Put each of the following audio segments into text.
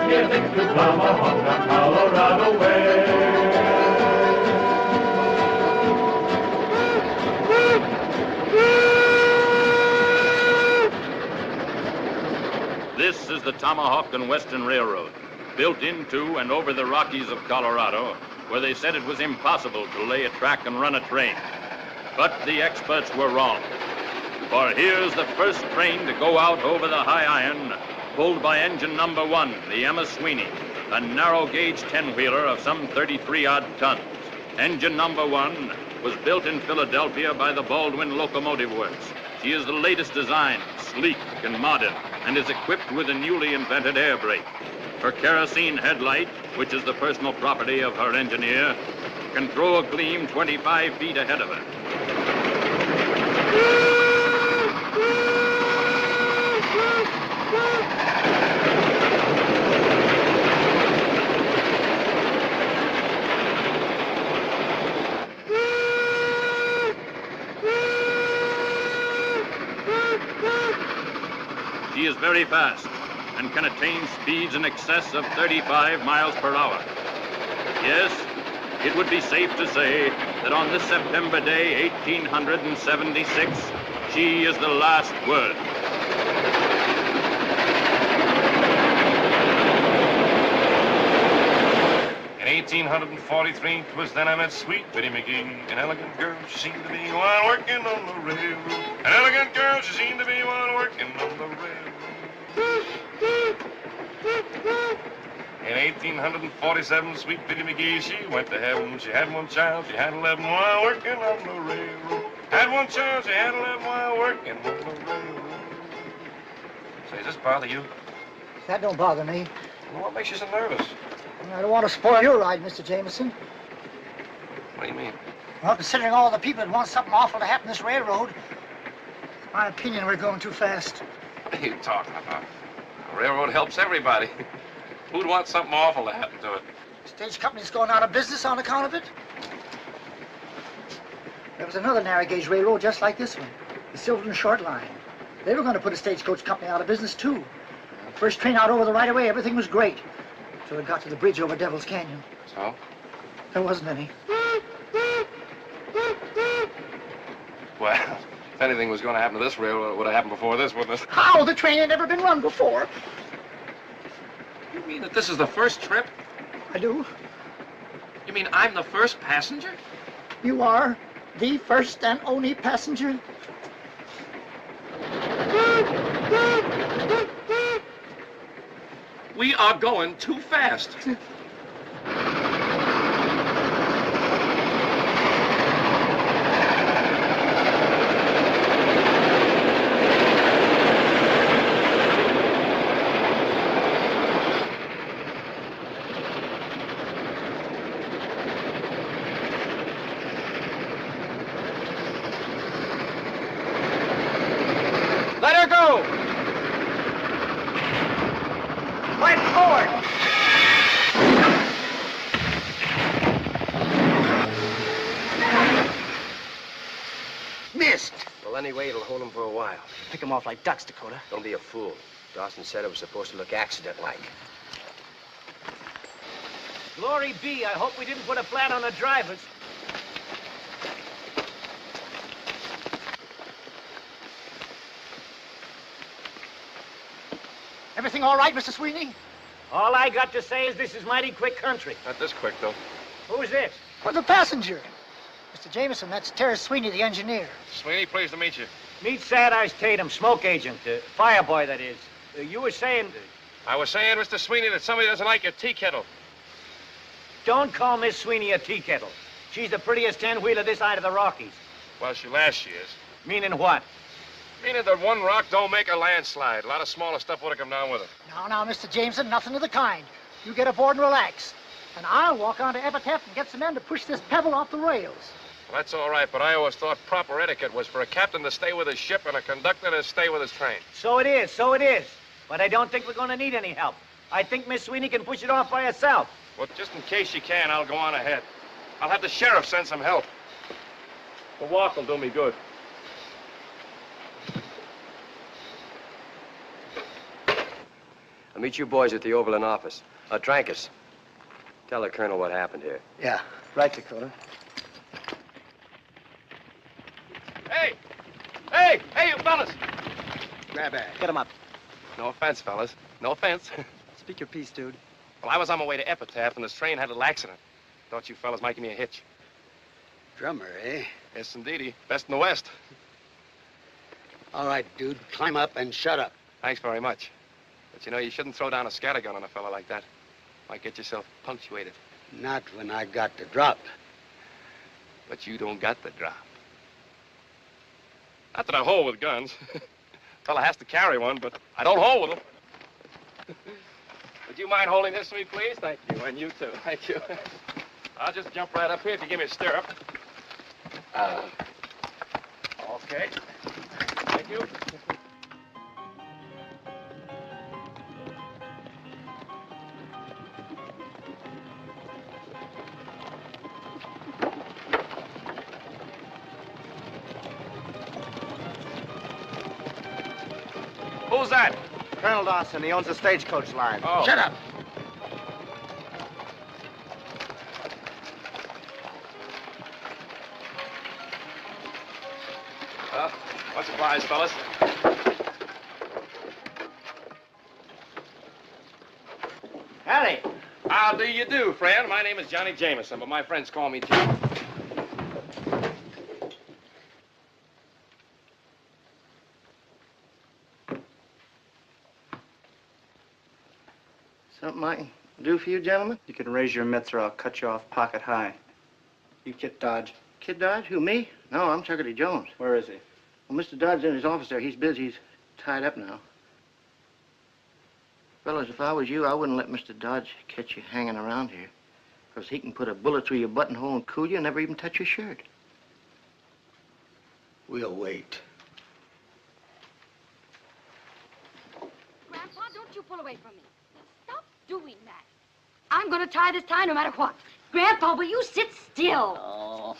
Get into Tomahawk on Colorado way. This is the Tomahawk and Western Railroad, built into and over the Rockies of Colorado, where they said it was impossible to lay a track and run a train. But the experts were wrong. For here's the first train to go out over the high iron, pulled by engine number 1, the Emma Sweeney, a narrow-gauge 10-wheeler of some 33-odd tons. Engine number 1 was built in Philadelphia by the Baldwin Locomotive Works. She is the latest design, sleek and modern, and is equipped with a newly invented air brake. Her kerosene headlight, which is the personal property of her engineer, can throw a gleam 25 feet ahead of her. She is very fast and can attain speeds in excess of 35 miles per hour. Yes, it would be safe to say that on this September day, 1876, she is the last word. In 1843, 'twas then I met sweet Biddy McGee, an elegant girl she seemed to be while working on the railroad. An elegant girl she seemed to be while working on the railroad. In 1847, sweet Biddy McGee, she went to heaven. She had one child, she had 11 while working on the railroad. Had one child, she had 11 while working on the railroad. Say, does this bother you? That don't bother me. Well, what makes you so nervous? I don't want to spoil your ride, Mr. Jameson. What do you mean? Well, considering all the people that want something awful to happen this railroad, in my opinion, we're going too fast. What are you talking about? The railroad helps everybody. Who'd want something awful to happen to it? Stage company's going out of business on account of it. There was another narrow gauge railroad just like this one, the Silverton Short Line. They were going to put a stagecoach company out of business, too. First train out over the right-of-way, everything was great. Till it got to the bridge over Devil's Canyon. So? There wasn't any. Well, if anything was going to happen to this railroad, it would have happened before this, wouldn't it? How? The train had never been run before. You mean that this is the first trip? I do. You mean I'm the first passenger? You are the first and only passenger. We are going too fast. Let her go! Right forward! Missed! Well, anyway, it'll hold him for a while. Pick him off like ducks, Dakota. Don't be a fool. Dawson said it was supposed to look accident-like. Glory be, I hope we didn't put a flat on the drivers. Everything all right, Mr. Sweeney? All I got to say is this is mighty quick country. Not this quick, though. Who's this? Well, the passenger. Mr. Jameson, that's Terrence Sweeney, the engineer. Sweeney, pleased to meet you. Meet Sad Eyes Tatum, smoke agent, fire boy, that is. You were saying... I was saying, Mr. Sweeney, that somebody doesn't like your tea kettle. Don't call Miss Sweeney a tea kettle. She's the prettiest 10-wheeler this side of the Rockies. Well, she is. Meaning what? Meaning that one rock don't make a landslide. A lot of smaller stuff would have come down with it. Now, Mr. Jameson, nothing of the kind. You get aboard and relax. And I'll walk on to Epitaph and get some men to push this pebble off the rails. Well, that's all right, but I always thought proper etiquette was for a captain to stay with his ship and a conductor to stay with his train. So it is, so it is. But I don't think we're going to need any help. I think Miss Sweeney can push it off by herself. Well, just in case she can, I'll go on ahead. I'll have the sheriff send some help. The walk will do me good. I'll meet you boys at the Overland office. Trancas, tell the colonel what happened here. Yeah, right, Dakota. Hey! Hey! Hey, you fellas! Grab bag. Get him up. No offense, fellas. No offense. Speak your piece, dude. Well, I was on my way to Epitaph, and this train had a little accident. Thought you fellas might give me a hitch. Drummer, eh? Yes, indeedy. Best in the West. All right, dude. Climb up and shut up. Thanks very much. But you know, you shouldn't throw down a scattergun on a fella like that. Might get yourself punctuated. Not when I got the drop. But you don't got the drop. Not that I hold with guns. Fella has to carry one, but I don't hold with them. Would you mind holding this for me, please? Thank you, and you too. Thank you. I'll just jump right up here if you give me a stirrup. Okay. Thank you. Who's that? Colonel Dawson, he owns the stagecoach line. Oh. Shut up. Well, what's the prize, fellas? Harry! How do you do, friend? My name is Johnny Jameson, but my friends call me Chip. Something I can do for you, gentlemen? You can raise your mitts or I'll cut you off pocket high. You Kid Dodge. Kid Dodge? Who, me? No, I'm Chuckity Jones. Where is he? Well, Mr. Dodge's in his office there. He's busy. He's tied up now. Fellas, if I was you, I wouldn't let Mr. Dodge catch you hanging around here. Because he can put a bullet through your buttonhole and cool you and never even touch your shirt. We'll wait. Grandpa, don't you pull away from me. Stop doing that. I'm going to tie this tie no matter what. Grandpa, will you sit still? Oh,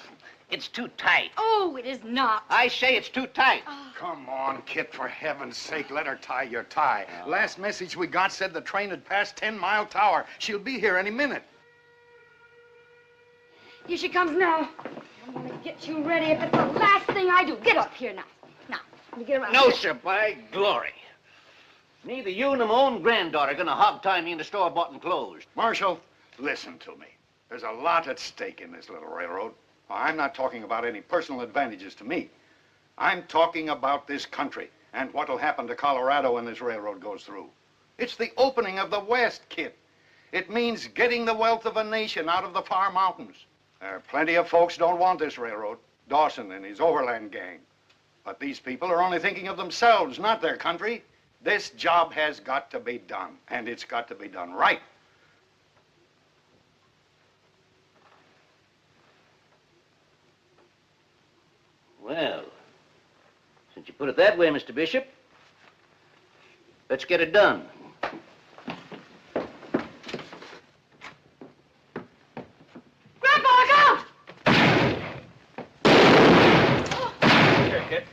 it's too tight. Oh, it is not. I say it's too tight. Come on, Kit, for heaven's sake, let her tie your tie. Last message we got said the train had passed 10 Mile Tower. She'll be here any minute. Here she comes now. I'm going to get you ready if it's the last thing I do. Get up here now. Now, let me get around No, here. sir, by glory. Neither you nor my own granddaughter are going to hog-tie me in the store bought and closed. Marshal, listen to me. There's a lot at stake in this little railroad. I'm not talking about any personal advantages to me. I'm talking about this country and what'll happen to Colorado when this railroad goes through. It's the opening of the West, Kit. It means getting the wealth of a nation out of the far mountains. There are plenty of folks don't want this railroad. Dawson and his overland gang. But these people are only thinking of themselves, not their country. This job has got to be done, and it's got to be done right. Well, since you put it that way, Mr. Bishop, let's get it done. Grandpa, look out! Here, Kit.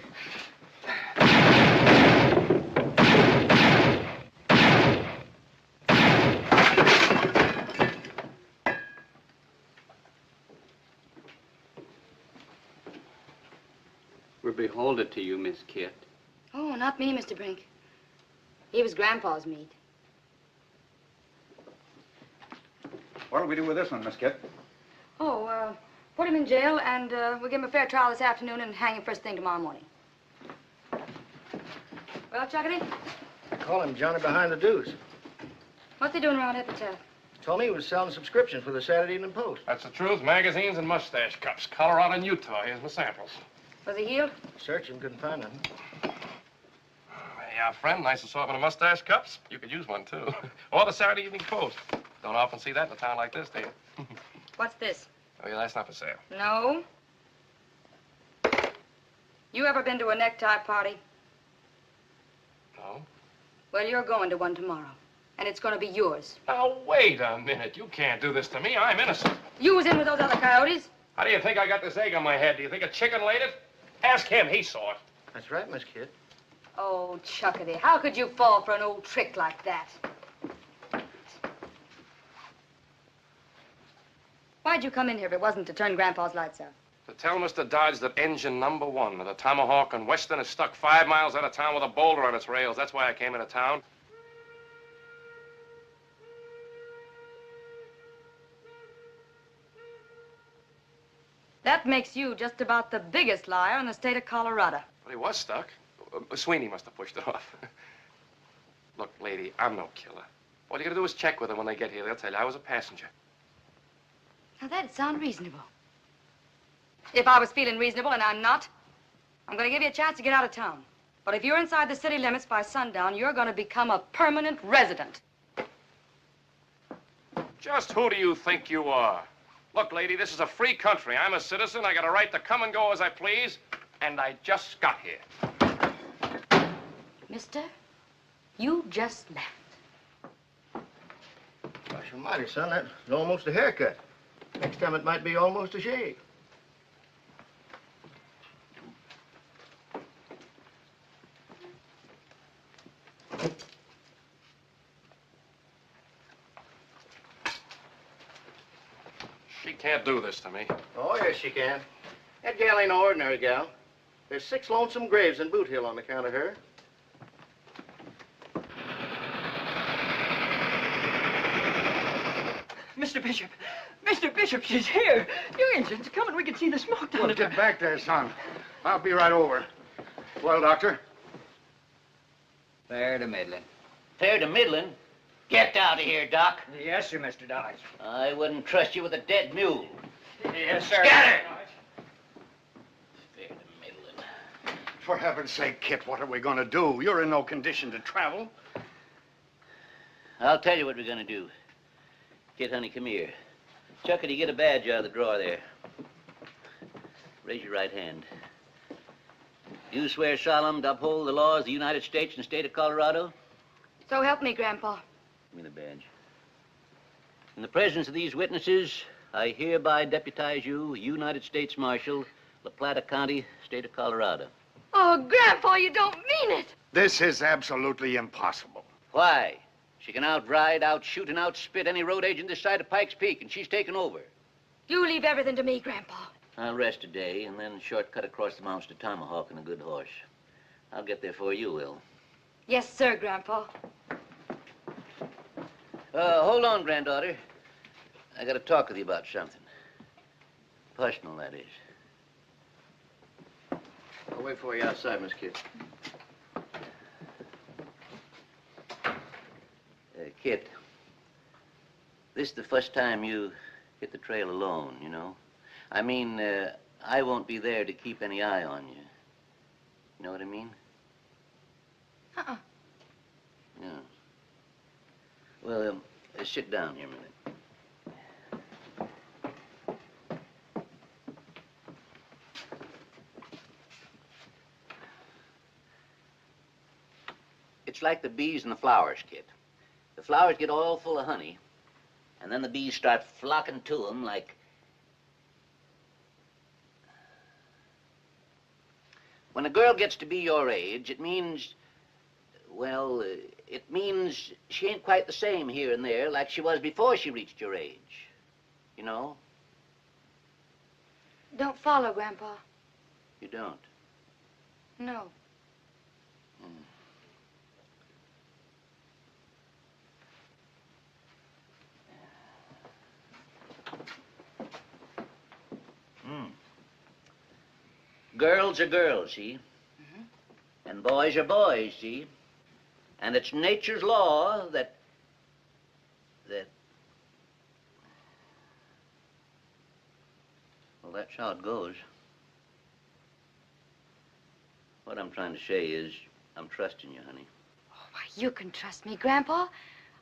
We're beholden to you, Miss Kit. Oh, not me, Mr. Brink. He was Grandpa's meat. What'll we do with this one, Miss Kit? Oh, put him in jail, and we'll give him a fair trial this afternoon and hang him first thing tomorrow morning. Well, Chuckity, Call him Johnny Behind the Dues. what's he doing around Epitaph? Told me he was selling subscriptions for the Saturday Evening Post. That's the truth. Magazines and mustache cups. Colorado and Utah. Here's my samples. Was he healed? Searched him, couldn't find him. Hey, friend, nice assortment of mustache cups. You could use one, too. Or the Saturday Evening Post. Don't often see that in a town like this, do you? What's this? Oh, yeah, that's not for sale. No. You ever been to a necktie party? No? Well, you're going to one tomorrow, and it's going to be yours. Now, wait a minute. You can't do this to me. I'm innocent. You was in with those other coyotes. How do you think I got this egg on my head? Do you think a chicken laid it? Ask him. He saw it. That's right, Miss Kit. Oh, Chuckity, how could you fall for an old trick like that? Why'd you come in here if it wasn't to turn Grandpa's lights out? To tell Mr. Dodge that engine number 1 of the Tomahawk and Western is stuck 5 miles out of town with a boulder on its rails. That's why I came into town. That makes you just about the biggest liar in the state of Colorado. But he was stuck. Sweeney must have pushed it off. Look, lady, I'm no killer. All you gotta do is check with them when they get here. They'll tell you I was a passenger. Now, that'd sound reasonable. If I was feeling reasonable, and I'm not, I'm going to give you a chance to get out of town. But if you're inside the city limits by sundown, you're going to become a permanent resident. Just who do you think you are? Look, lady, this is a free country. I'm a citizen. I got a right to come and go as I please, and I just got here. Mister, you just left. Gosh almighty, son, that's almost a haircut. Next time it might be almost a shave. She can't do this to me. Oh, yes, she can. That gal ain't no ordinary gal. There's 6 lonesome graves in Boot Hill on account of her. Mr. Bishop! Mr. Bishop, she's here! Your engine's coming. We can see the smoke down Well, at get back there, son. I'll be right over. Well, Doctor? Fair to middling. Fair to middling? Get out of here, Doc. Yes, sir, Mr. Dodge. I wouldn't trust you with a dead mule. Yes, sir. Scatter! Fair to middling. For heaven's sake, Kit, what are we going to do? You're in no condition to travel. I'll tell you what we're gonna do. Kid, honey, come here. Chuckity, get a badge out of the drawer there. Raise your right hand. You swear solemn to uphold the laws of the United States and the state of Colorado? So help me, Grandpa. Give me the badge. In the presence of these witnesses, I hereby deputize you, United States Marshal, La Plata County, state of Colorado. Oh, Grandpa, you don't mean it. This is absolutely impossible. Why? She can outride, outshoot, and outspit any road agent this side of Pikes Peak, and she's taken over. You leave everything to me, Grandpa. I'll rest a day, and then shortcut across the mountains to Tomahawk on a good horse. I'll get there before you will. Yes, sir, Grandpa. Hold on, granddaughter. I gotta talk with you about something. Personal, that is. I'll wait for you outside, Miss Kit. Kit, this is the first time you hit the trail alone, you know? I mean, I won't be there to keep any eye on you. You know what I mean? Uh-uh. Yeah. Well, sit down here a minute. It's like the bees and the flowers, Kid. The flowers get all full of honey, and then the bees start flocking to them like... When a girl gets to be your age, it means... Well, it means she ain't quite the same here and there like she was before she reached your age. You know? Don't follow, Grandpa. You don't? No. Girls are girls, see? And boys are boys, see? And it's nature's law that... Well, that's how it goes. What I'm trying to say is, I'm trusting you, honey. Oh, why, you can trust me, Grandpa.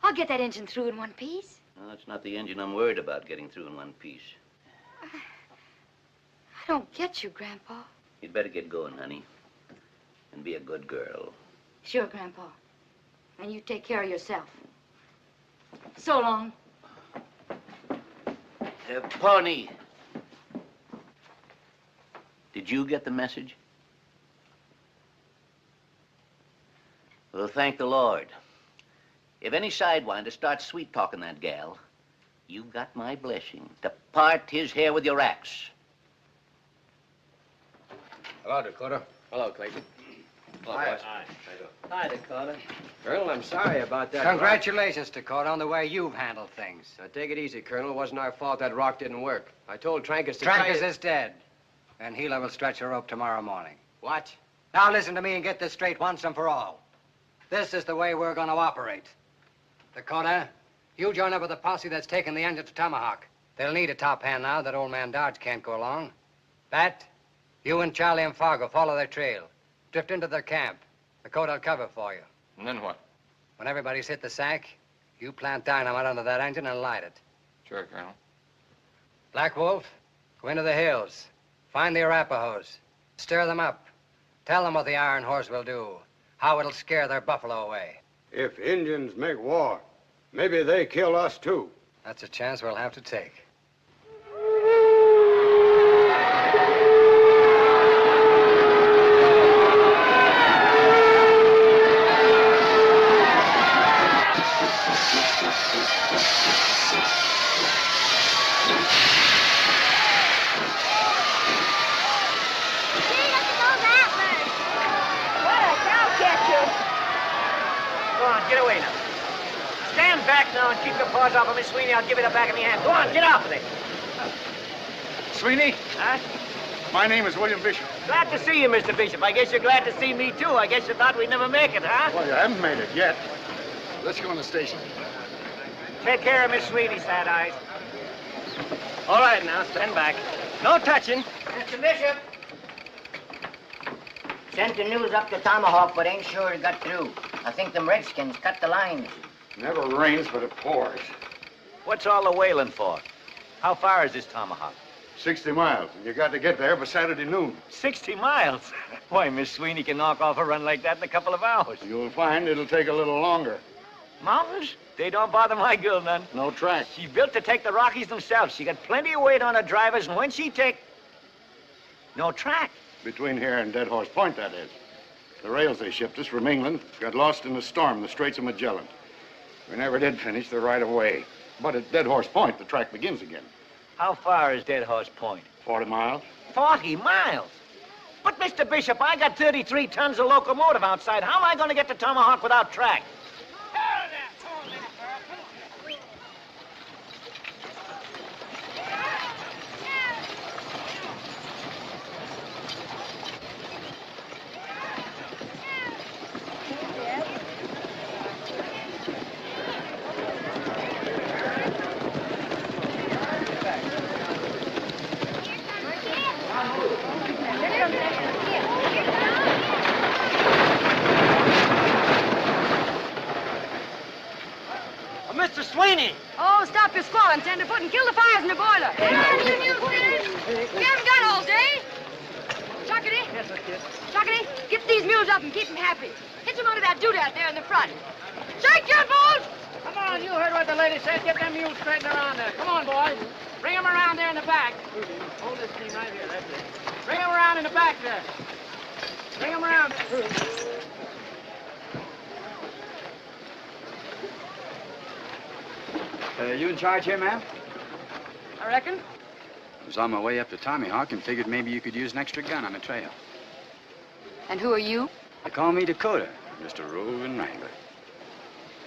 I'll get that engine through in one piece. No, that's not the engine I'm worried about getting through in one piece. I don't get you, Grandpa. You'd better get going, honey. And be a good girl. Sure, Grandpa. And you take care of yourself. So long. Pawnee. Did you get the message? Well, thank the Lord. If any sidewinder starts sweet-talking that gal, you got my blessing to part his hair with your axe. Hello, Dakota. Hello, Clayton. Hello, Hi. boys. Hi, Dakota. Colonel, I'm sorry about that. Congratulations, Dakota, on the way you've handled things. Take it easy, Colonel. It wasn't our fault that rock didn't work. I told Trancas to Trancas is dead, and Gila will stretch a rope tomorrow morning. What? Now listen to me and get this straight once and for all. This is the way we're going to operate. Dakota, you join up with the posse that's taking the engine to Tomahawk. They'll need a top hand now that old man Dodge can't go along. Bat, you and Charlie and Fargo follow their trail. Drift into their camp. Dakota will cover for you. And then what? When everybody's hit the sack, you plant dynamite under that engine and light it. Sure, Colonel. Black Wolf, go into the hills. Find the Arapahoes. Stir them up. Tell them what the Iron Horse will do. How it'll scare their buffalo away. If Indians make war, maybe they kill us too. That's a chance we'll have to take. Get away now. Stand back now and keep your paws off of Miss Sweeney. I'll give you the back of my hand. Go on, get off of it. Sweeney? Huh? My name is William Bishop. Glad to see you, Mr. Bishop. I guess you're glad to see me, too. I guess you thought we'd never make it, huh? Well, you haven't made it yet. Let's go in the station. Take care of Miss Sweeney, Sad Eyes. All right, now, stand back. No touching. Mr. Bishop. Sent the news up to Tomahawk, but ain't sure it got through. I think them Redskins cut the lines. Never rains, but it pours. What's all the wailing for? How far is this Tomahawk? 60 miles, and you got to get there by Saturday noon. 60 miles? Why, Miss Sweeney can knock off a run like that in a couple of hours. You'll find it'll take a little longer. Mountains? They don't bother my girl none. No track. She's built to take the Rockies themselves. She got plenty of weight on her drivers, and when she take... No track. Between here and Dead Horse Point, that is. The rails they shipped us from England got lost in a storm in the Straits of Magellan. We never did finish the right of way. But at Dead Horse Point, the track begins again. How far is Dead Horse Point? 40 miles. 40 miles? But, Mr. Bishop, I got 33 tons of locomotive outside. How am I going to get to Tomahawk without track? Mr. Sweeney! Oh, stop your squalling, tenderfoot, and kill the fires in the boiler. Come on, you mules, we haven't got all day. Chuckity. Yes, sir, kid. Chuckity, get these mules up and keep them happy. Hitch them onto that doodad there in the front. Shake your bulls! Come on, you heard what the lady said. Get them mules straightened around there. Come on, boys. Bring them around there in the back. Hold this team right here. That's it. Bring them around in the back there. Bring them around. You in charge here, ma'am? I reckon. I was on my way up to Tomahawk and figured maybe you could use an extra gun on the trail. And who are you? They call me Dakota, Mr. Roving Wrangler.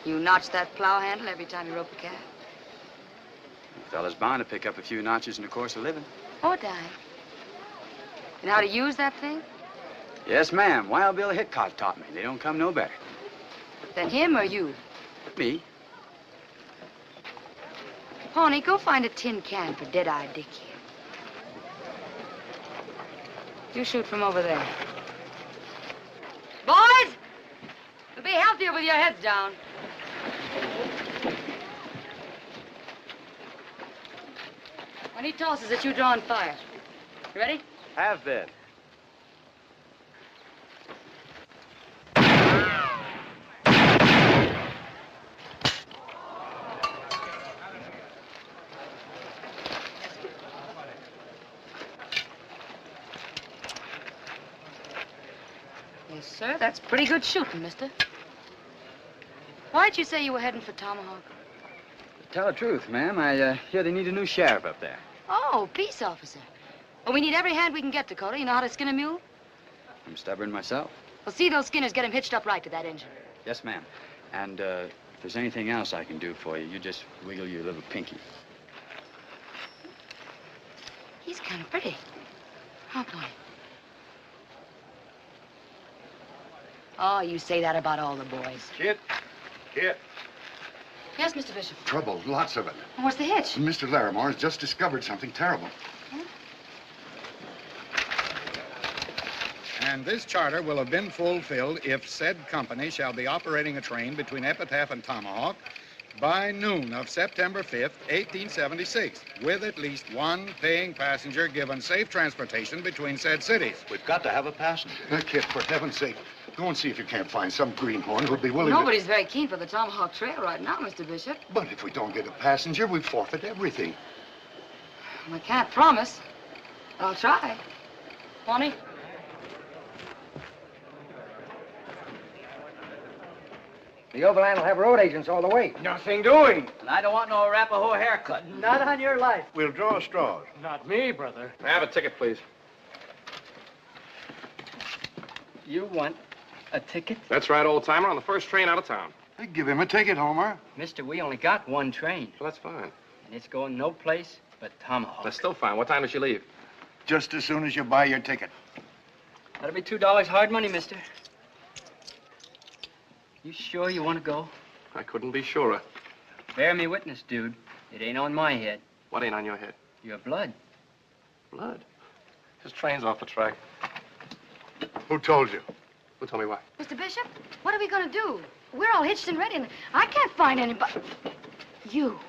You notch that plow handle every time you rope a calf. A fella's bound to pick up a few notches in the course of living. Oh, die. And how to use that thing? Yes, ma'am. Wild Bill Hitchcock taught me. They don't come no better. Then him or you? Me? Pawnee, go find a tin can for Dead-Eye Dick here. You shoot from over there. Boys! You'll be healthier with your heads down. When he tosses it, you draw and fire. You ready? Have been. Yes, sir. That's pretty good shooting, mister. Why'd you say you were heading for Tomahawk? Tell the truth, ma'am. I hear they need a new sheriff up there. Oh, peace officer. Well, we need every hand we can get, Dakota. You know how to skin a mule? I'm stubborn myself. Well, see those skinners get him hitched up right to that engine. Yes, ma'am. And if there's anything else I can do for you, you just wiggle your little pinky. He's kind of pretty. Oh, boy. Oh, you say that about all the boys. Kid. Yes, Mr. Bishop. Trouble, lots of it. And what's the hitch? Mr. Larimore has just discovered something terrible. And this charter will have been fulfilled if said company shall be operating a train between Epitaph and Tomahawk by noon of September 5th, 1876, with at least one paying passenger given safe transportation between said cities. We've got to have a passenger. Kid, for heaven's sake, go and see if you can't find some greenhorn who'll be willing Nobody's very keen for the Tomahawk Trail right now, Mr. Bishop. But if we don't get a passenger, we forfeit everything. I can't promise. I'll try. Bonnie? The Overland will have road agents all the way. Nothing doing. And I don't want no Arapaho haircut. Not on your life. We'll draw straws. Not me, brother. I have a ticket, please. You want a ticket? That's right, old timer, on the first train out of town. Hey, give him a ticket, Homer. Mister, we only got one train. Well, that's fine. And it's going no place but Tomahawk. That's still fine. What time does she leave? Just as soon as you buy your ticket. That'll be $2 hard money, mister. You sure you want to go? I couldn't be surer. Bear me witness, dude. It ain't on my head. What ain't on your head? Your blood. Blood? This train's off the track. Who told you? Who told me what? Mr. Bishop, what are we going to do? We're all hitched and ready, and I can't find anybody. You.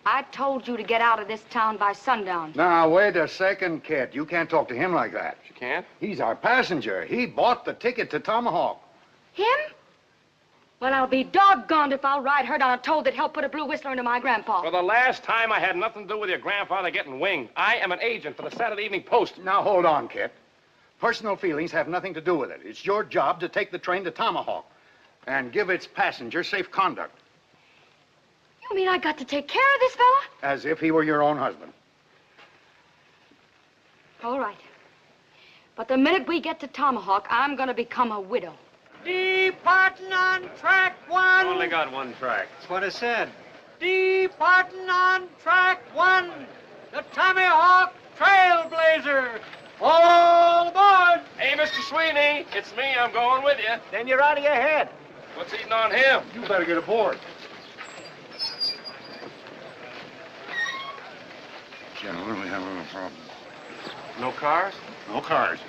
I told you to get out of this town by sundown. Now, wait a second, kid. You can't talk to him like that. You can't? He's our passenger. He bought the ticket to Tomahawk. Him? Well, I'll be doggoned if I'll ride herd on a toad that helped put a blue whistler into my grandpa. For the last time, I had nothing to do with your grandfather getting winged. I am an agent for the Saturday Evening Post. Now, hold on, kid. Personal feelings have nothing to do with it. It's your job to take the train to Tomahawk and give its passenger safe conduct. You mean I got to take care of this fella? As if he were your own husband. All right. But the minute we get to Tomahawk, I'm going to become a widow. Departing on track one. Only got one track. That's what I said. Departing on track one. The Tomahawk Trailblazer. All aboard. Hey, Mr. Sweeney, it's me. I'm going with you. Then you're out of your head. What's eating on him? You better get aboard. Gentlemen, we have a little problem. No cars? No cars.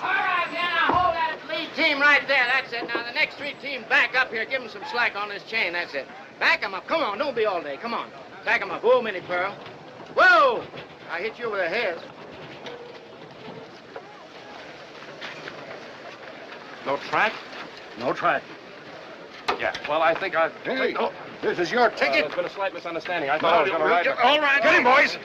All right, now hold that lead team right there. That's it. Now the next three teams back up here. Give them some slack on this chain. That's it. Back them up. Come on. Don't be all day. Come on. Back them up. Whoa, Minnie Pearl. Whoa! I hit you over the head. No track? No track. Yeah. Well, I think I've... Hey, this is your ticket. There's been a slight misunderstanding. I thought I was going to ride... All right, get him, boys.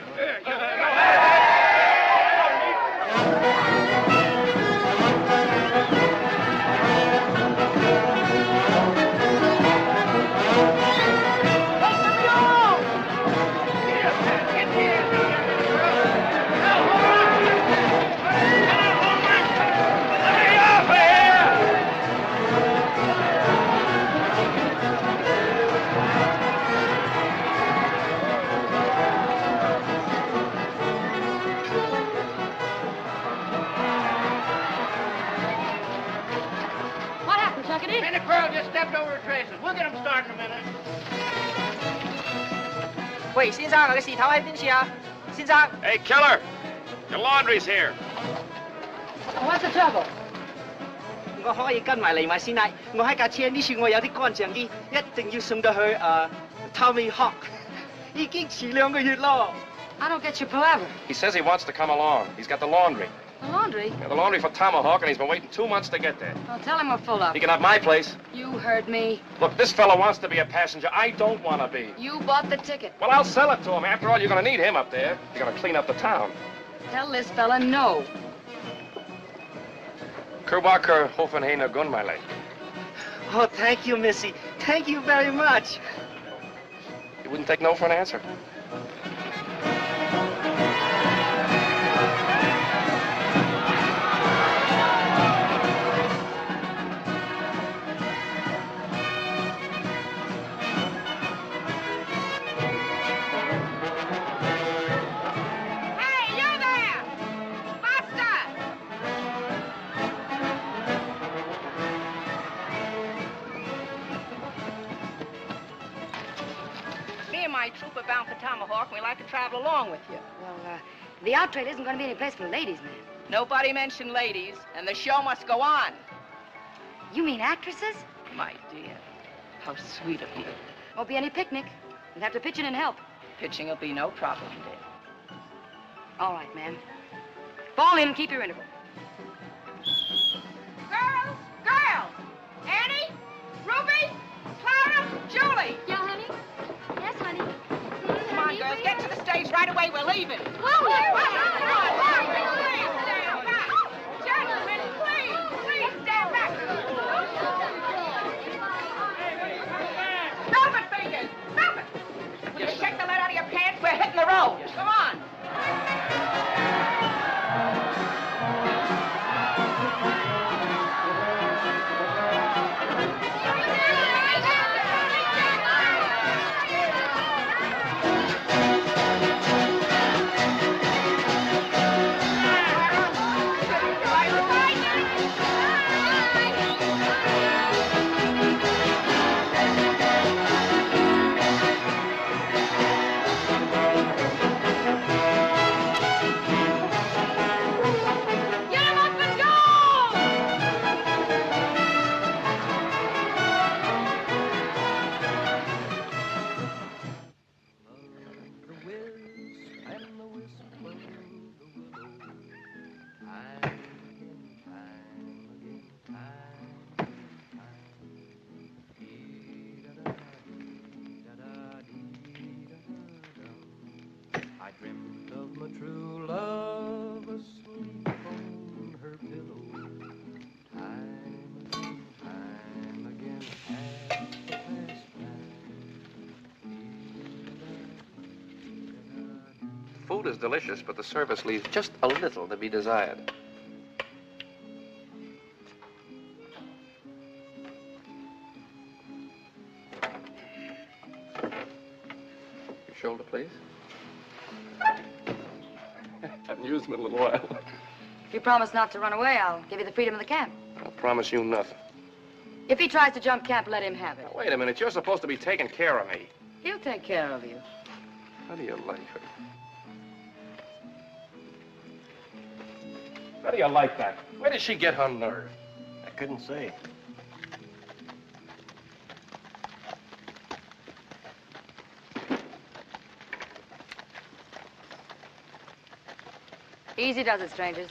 Minnie Pearl just stepped over the traces. We'll get them started in a minute. 喂，先生，我嘅事頭喺邊處啊？先生。 Hey, Keller! Your laundry's here. What's the trouble? 我可以跟埋嚟埋先啦。我喺架車呢處，我有啲乾淨啲，一定要送到去Tomahawk。已經遲2個月咯。I don't get your palaver. He says he wants to come along. He's got the laundry. The laundry? Yeah, the laundry for Tomahawk, and he's been waiting 2 months to get there. Well, tell him we're full up. He can have my place. You heard me. Look, this fella wants to be a passenger. I don't want to be. You bought the ticket. Well, I'll sell it to him. After all, you're going to need him up there. You're going to clean up the town. Tell this fella no. Kerwaker Hoffenheiner Gunmeile. Oh, thank you, Missy. Thank you very much. You wouldn't take no for an answer? Hey, you there! Buster! Me and my troop are bound for Tomahawk, and we'd like to travel along with you. Well, the out trade isn't going to be any place for ladies, man. Nobody mentioned ladies, and the show must go on. You mean actresses? My dear, how sweet of you. Won't be any picnic. You'll have to pitch in and help. Pitching will be no problem, dear. All right, ma'am. Fall in and keep your interval. Girls! Girls! Annie? Ruby? Clara? Julie? Yeah, honey? Yes, honey. Come on, girls, get to the stage right away. We're leaving. Gentlemen, please stand back. Stop it, fingers! Stop it! Will you shake the lead out of your pants? We're hitting the road. Come on. I dreamt of my true love asleep on her pillow. Time again, at the pastime. Food is delicious, but the service leaves just a little to be desired. Your shoulder, please. Haven't used them in a little while. If you promise not to run away, I'll give you the freedom of the camp. I'll promise you nothing. If he tries to jump camp, let him have it. Now, wait a minute. You're supposed to be taking care of me. He'll take care of you. How do you like her? How do you like that? Where did she get her nerve? I couldn't say. Easy does it, strangers.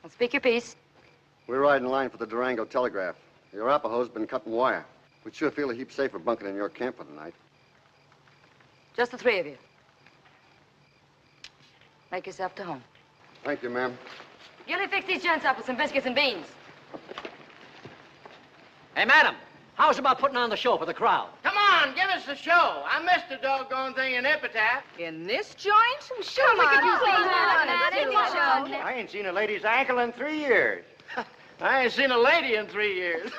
Well, speak your piece. We're riding line for the Durango Telegraph. The Arapahoe's been cutting wire. We'd sure feel a heap safer bunking in your camp for the night. Just the three of you. Make yourself to home. Thank you, ma'am. Gilly, fix these gents up with some biscuits and beans. Hey, madam, how's about putting on the show for the crowd? Come on, give us the show. I missed the doggone thing in Epitaph. In this joint? Sure, Come we on, could use please, those Madam, on Madam, it. come on. I ain't seen a lady's ankle in 3 years. I ain't seen a lady in 3 years.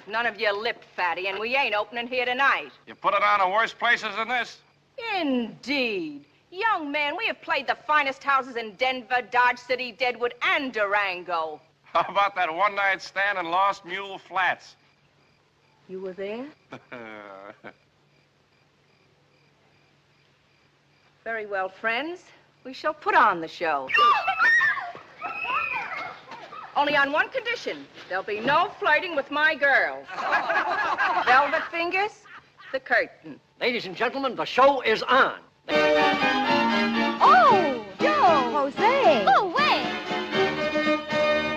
None of you lip fatty, and we ain't opening here tonight. You put it on in worse places than this? Indeed. Young man, we have played the finest houses in Denver, Dodge City, Deadwood, and Durango. How about that one-night stand in Lost Mule Flats? You were there? Very well, friends. We shall put on the show. Only on one condition. There'll be no flirting with my girls. Velvet fingers, the curtain. Ladies and gentlemen, the show is on. Oh, Joe! Jose! Go away!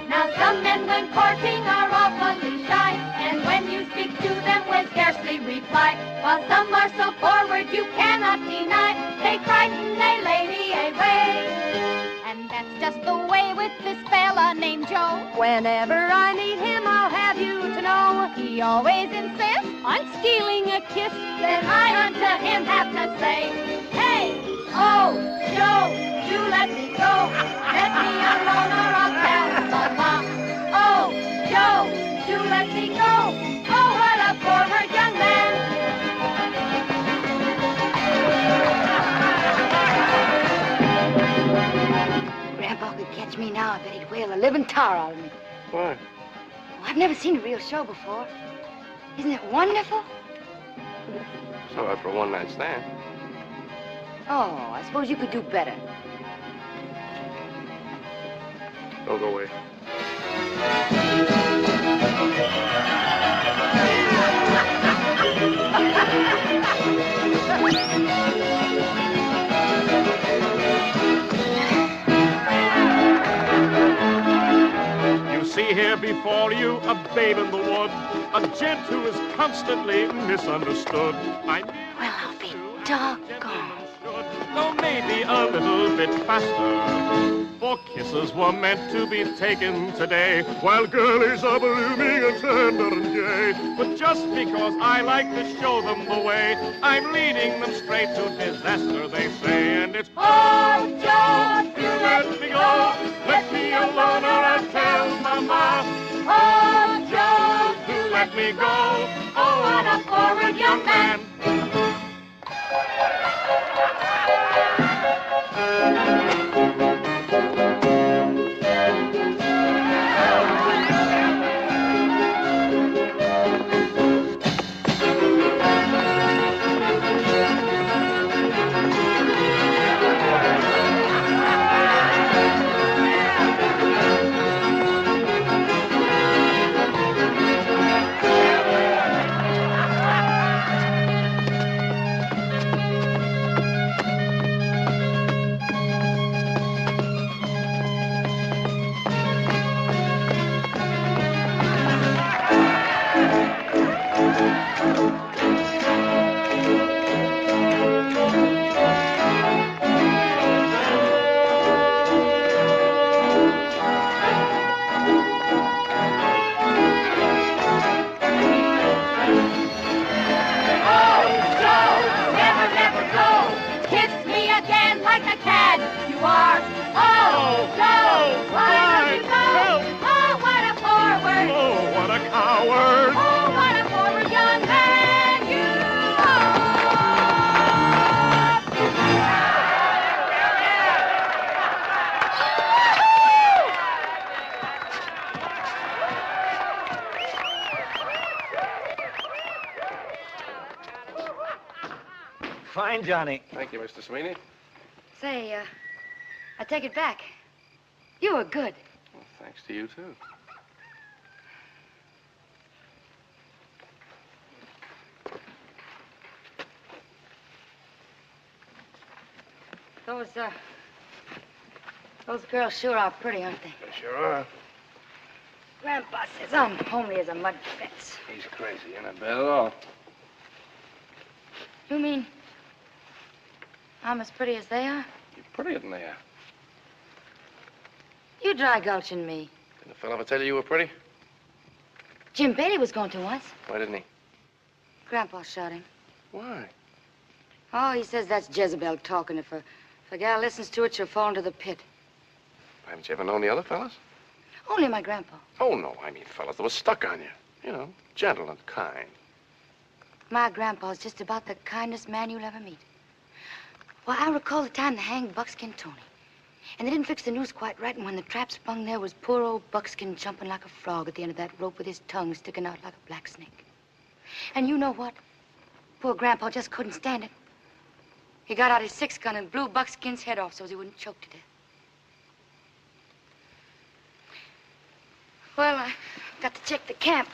Now some men when courting are awfully shy, and when you speak to them will scarcely reply, while some are so forward you cannot deny, they frighten a lady away. And that's just the way with this fella named Joe. Whenever I meet him, I'll have you to know. He always insists on stealing a kiss. Then I unto him have to say, hey, oh, Joe, do let me go. Let me alone or I'll tell Mama. Oh, Joe, do let me go. Oh, what a forward young man. Grandpa could catch me now. I bet he'd whale a living tar out of me. Why? Well, I've never seen a real show before. Isn't it wonderful? It's all right for a one-night stand. Oh, I suppose you could do better. Don't go away. You see here before you a babe in the wood, a gent who is constantly misunderstood. Well, I'll be doggone. Though maybe a little bit faster. For kisses were meant to be taken today, while girlies are blooming and tender and gay. But just because I like to show them the way, I'm leading them straight to disaster, they say. And it's, oh, Joe, do let me go. Let me alone or I'll tell Mama. Oh, Joe, do let me go. Oh, what a forward young man. Fine, Johnny. Thank you, Mr. Sweeney. Say, I take it back. You were good. Well, thanks to you, too. Those girls sure are pretty, aren't they? They sure are. Grandpa says I'm homely as a mud fence. He's crazy. You're not bad at all. You mean I'm as pretty as they are? You're prettier than they are. You dry gulching me. Didn't the fellow ever tell you were pretty? Jim Bailey was going to once. Why didn't he? Grandpa shot him. Why? Oh, he says that's Jezebel talking. If a gal listens to it, she'll fall into the pit. Haven't you ever known the other fellas? Only my grandpa. Oh, no, I mean fellas that was stuck on you. You know, gentle and kind. My grandpa's just about the kindest man you'll ever meet. Well, I recall the time they hanged Buckskin Tony. And they didn't fix the noose quite right, and when the trap sprung, there was poor old Buckskin jumping like a frog at the end of that rope with his tongue sticking out like a black snake. And you know what? Poor Grandpa just couldn't stand it. He got out his 6-gun and blew Buckskin's head off so he wouldn't choke to death. Well, I got to check the camp.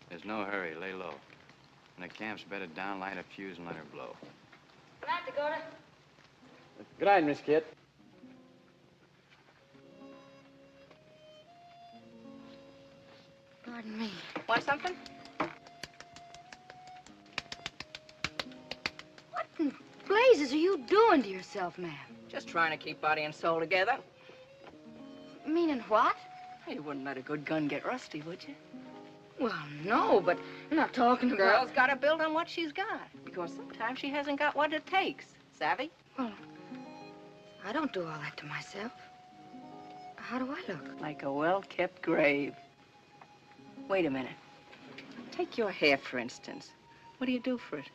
There's no hurry. Lay low. When the camp's bedded down, light a fuse and let her blow. Good night, Dakota. Good night, Miss Kit. Pardon me. Want something? What in blazes are you doing to yourself, ma'am? Just trying to keep body and soul together. Meaning what? You wouldn't let a good gun get rusty, would you? Well, no, but I'm not talking about... Girl's got to build on what she's got, because sometimes she hasn't got what it takes. Savvy? Well, I don't do all that to myself. How do I look? Like a well-kept grave. Wait a minute. Take your hair, for instance. What do you do for it?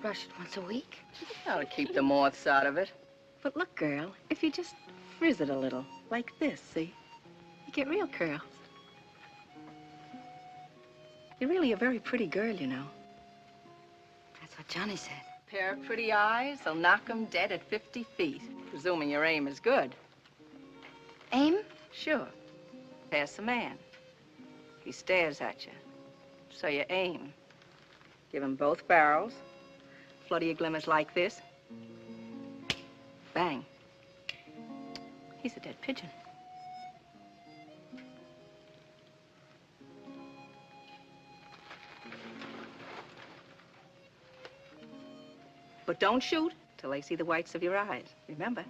Brush it once a week. That'll keep the moths out of it. But look, girl, if you just frizz it a little, like this, see? You get real curls. You're really a very pretty girl, you know. That's what Johnny said. Pair of pretty eyes, they'll knock 'em dead at 50 feet, presuming your aim is good. Aim? Sure. Pass a man. He stares at you. So you aim. Give him both barrels. Flutter your glimmers like this. Bang. He's a dead pigeon. But don't shoot till they see the whites of your eyes. Remember?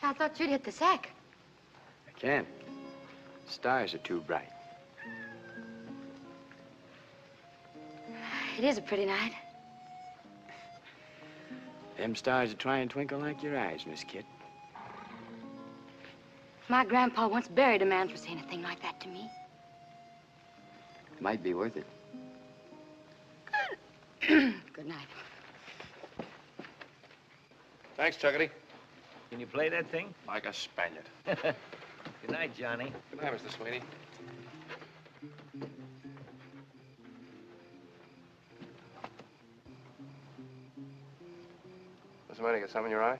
I thought you'd hit the sack. I can't. Stars are too bright. It is a pretty night. Them stars are trying to twinkle like your eyes, Miss Kit. My grandpa once buried a man for saying a thing like that to me. Might be worth it. Good night. Thanks, Chuckity. Can you play that thing? Like a Spaniard. Good night, Johnny. Good night, Mr. Sweeney. What's the matter? You got something in your eye?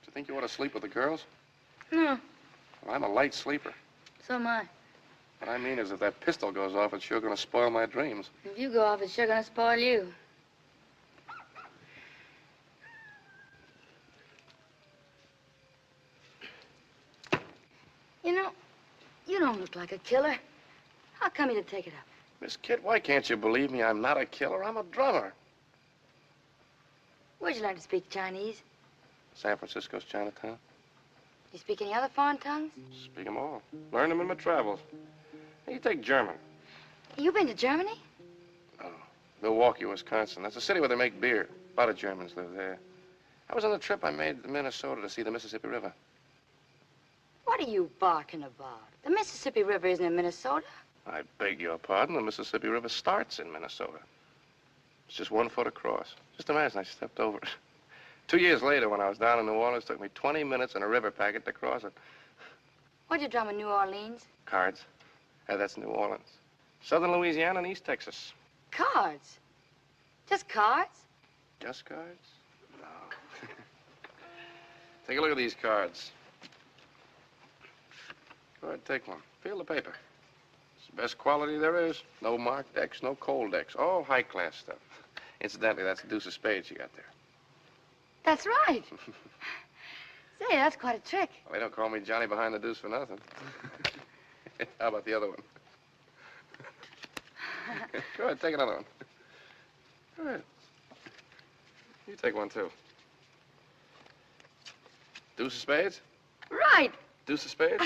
Do you think you ought to sleep with the girls? No, Well, I'm a light sleeper. so am I. What I mean is if that pistol goes off, it's sure going to spoil my dreams. If you go off, it's sure gonna spoil you. You know, you don't look like a killer. How come you didn't take it up? Miss Kit, why can't you believe me? I'm not a killer. I'm a drummer. Where'd you learn to speak Chinese? San Francisco's Chinatown. You speak any other foreign tongues? Speak 'em all. Learn them in my travels. Hey, you take German. You been to Germany? Milwaukee, Wisconsin. That's a city where they make beer. A lot of Germans live there. I was on the trip I made to Minnesota to see the Mississippi River. What are you barking about? The Mississippi River isn't in Minnesota. I beg your pardon. The Mississippi River starts in Minnesota. It's just 1 foot across. Just imagine I stepped over it. 2 years later, when I was down in New Orleans, it took me 20 minutes in a river packet to cross it. What'd you drum in New Orleans? Cards. That's New Orleans. Southern Louisiana and East Texas. Cards. Just cards? Just cards? No. Take a look at these cards. Go ahead, take one. Feel the paper. It's the best quality there is. No marked decks, no cold decks. All high-class stuff. Incidentally, that's the deuce of spades you got there. That's right. Say, that's quite a trick. Well, they don't call me Johnny behind the deuce for nothing. How about the other one? Go ahead, take another one. Go ahead. You take one, too. Deuce of spades? Right. Deuce of spades?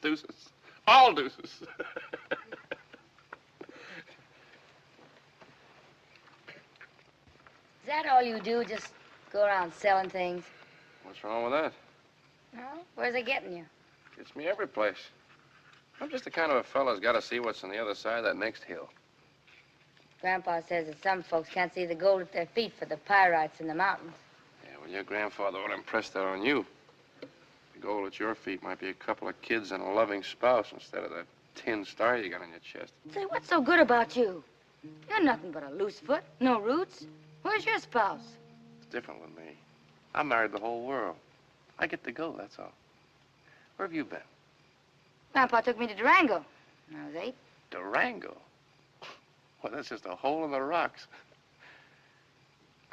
Deuces. All deuces. Is that all you do, just go around selling things? What's wrong with that? Well, where's it getting you? Gets me every place. I'm just the kind of a fella's got to see what's on the other side of that next hill. Grandpa says that some folks can't see the gold at their feet for the pyrites in the mountains. Yeah, well, your grandfather would impress that on you. The gold at your feet might be a couple of kids and a loving spouse instead of that tin star you got on your chest. Say, what's so good about you? You're nothing but a loose foot, no roots. Where's your spouse? It's different with me. I married the whole world. I get to go, that's all. Where have you been? Grandpa took me to Durango when I was 8. Durango? Well, that's just a hole in the rocks.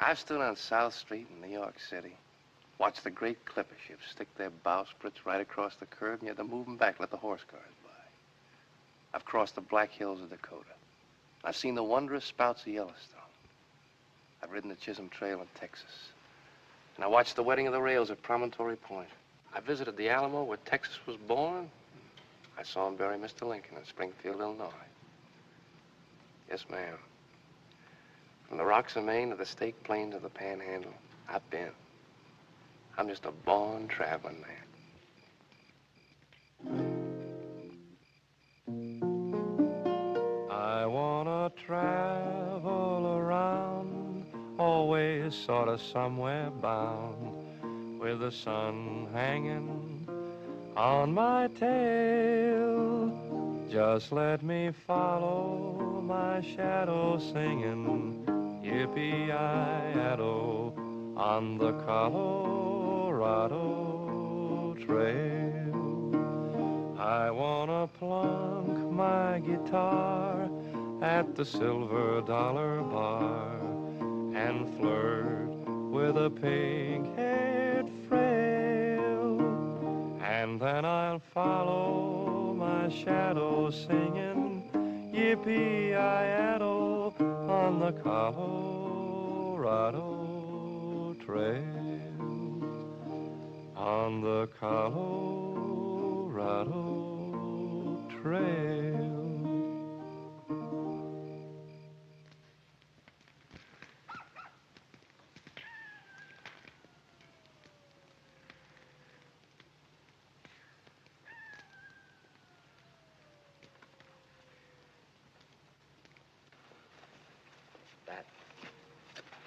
I've stood on South Street in New York City, watched the great clipper ships stick their bowsprits right across the curb, and you had to move them back, let the horse cars by. I've crossed the Black Hills of Dakota. I've seen the wondrous spouts of Yellowstone. I've ridden the Chisholm Trail in Texas. And I watched the wetting of the rails at Promontory Point. I visited the Alamo where Texas was born. I saw him bury Mr. Lincoln in Springfield, Illinois. Yes, ma'am. From the rocks of Maine to the Stake Plains of the Panhandle, I've been. I'm just a born traveling man. I wanna travel around, always sort of somewhere bound, with the sun hanging on my tail. Just let me follow my shadow singing, yippee-yi-yado, on the Colorado Trail. I wanna plunk my guitar at the Silver Dollar Bar and flirt with a pink-haired frail. And then I'll follow my shadow singing, yippee-yi-yado, on the Colorado Trail, on the Colorado Trail.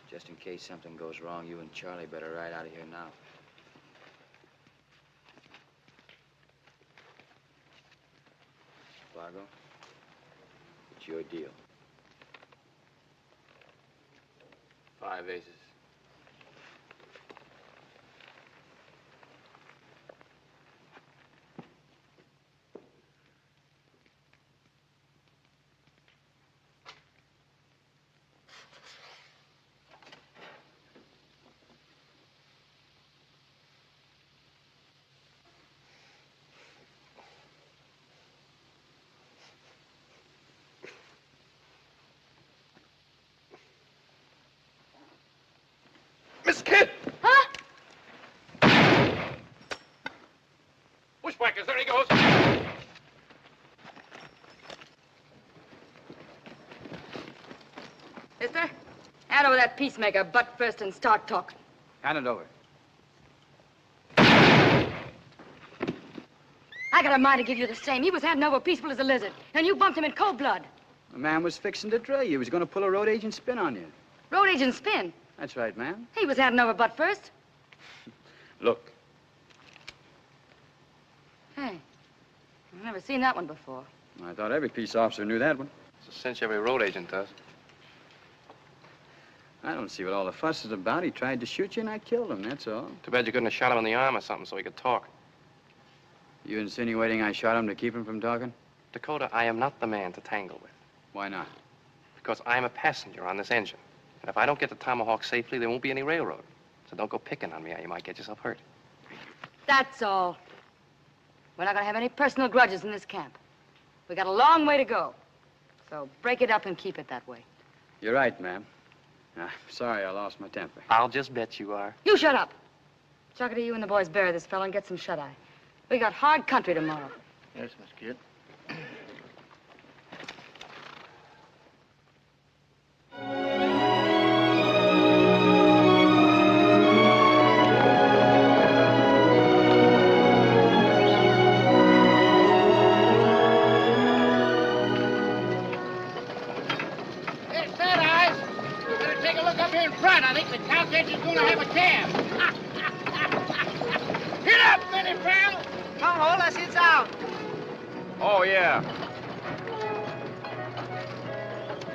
Just in case something goes wrong, you and Charlie better ride out of here now. Fargo, it's your deal. 5 aces. Miss Kid! Huh? Bushwhackers, there he goes. Mister, hand over that peacemaker butt first and start talking. Hand it over. I got a mind to give you the same. He was handing over peaceful as a lizard, and you bumped him in cold blood. The man was fixing to dray you. He was going to pull a road agent spin on you. Road agent spin? That's right, ma'am. He was handing over butt first. Look. Hey, I've never seen that one before. I thought every peace officer knew that one. It's a cinch every road agent does. I don't see what all the fuss is about. He tried to shoot you and I killed him, that's all. Too bad you couldn't have shot him in the arm or something so he could talk. You insinuating I shot him to keep him from talking? Dakota, I am not the man to tangle with. Why not? Because I'm a passenger on this engine. And if I don't get the Tomahawk safely, there won't be any railroad. So don't go picking on me or you might get yourself hurt. That's all. We're not gonna have any personal grudges in this camp. We got a long way to go. So break it up and keep it that way. You're right, ma'am. Sorry I lost my temper. I'll just bet you are. You shut up. Chuckity, you and the boys bury this fellow and get some shut-eye. We got hard country tomorrow. Yes, Miss Kid. I think the cow catcher's gonna have a calf. Get up, Benny Brown! Come on, let's sit down. Oh, yeah.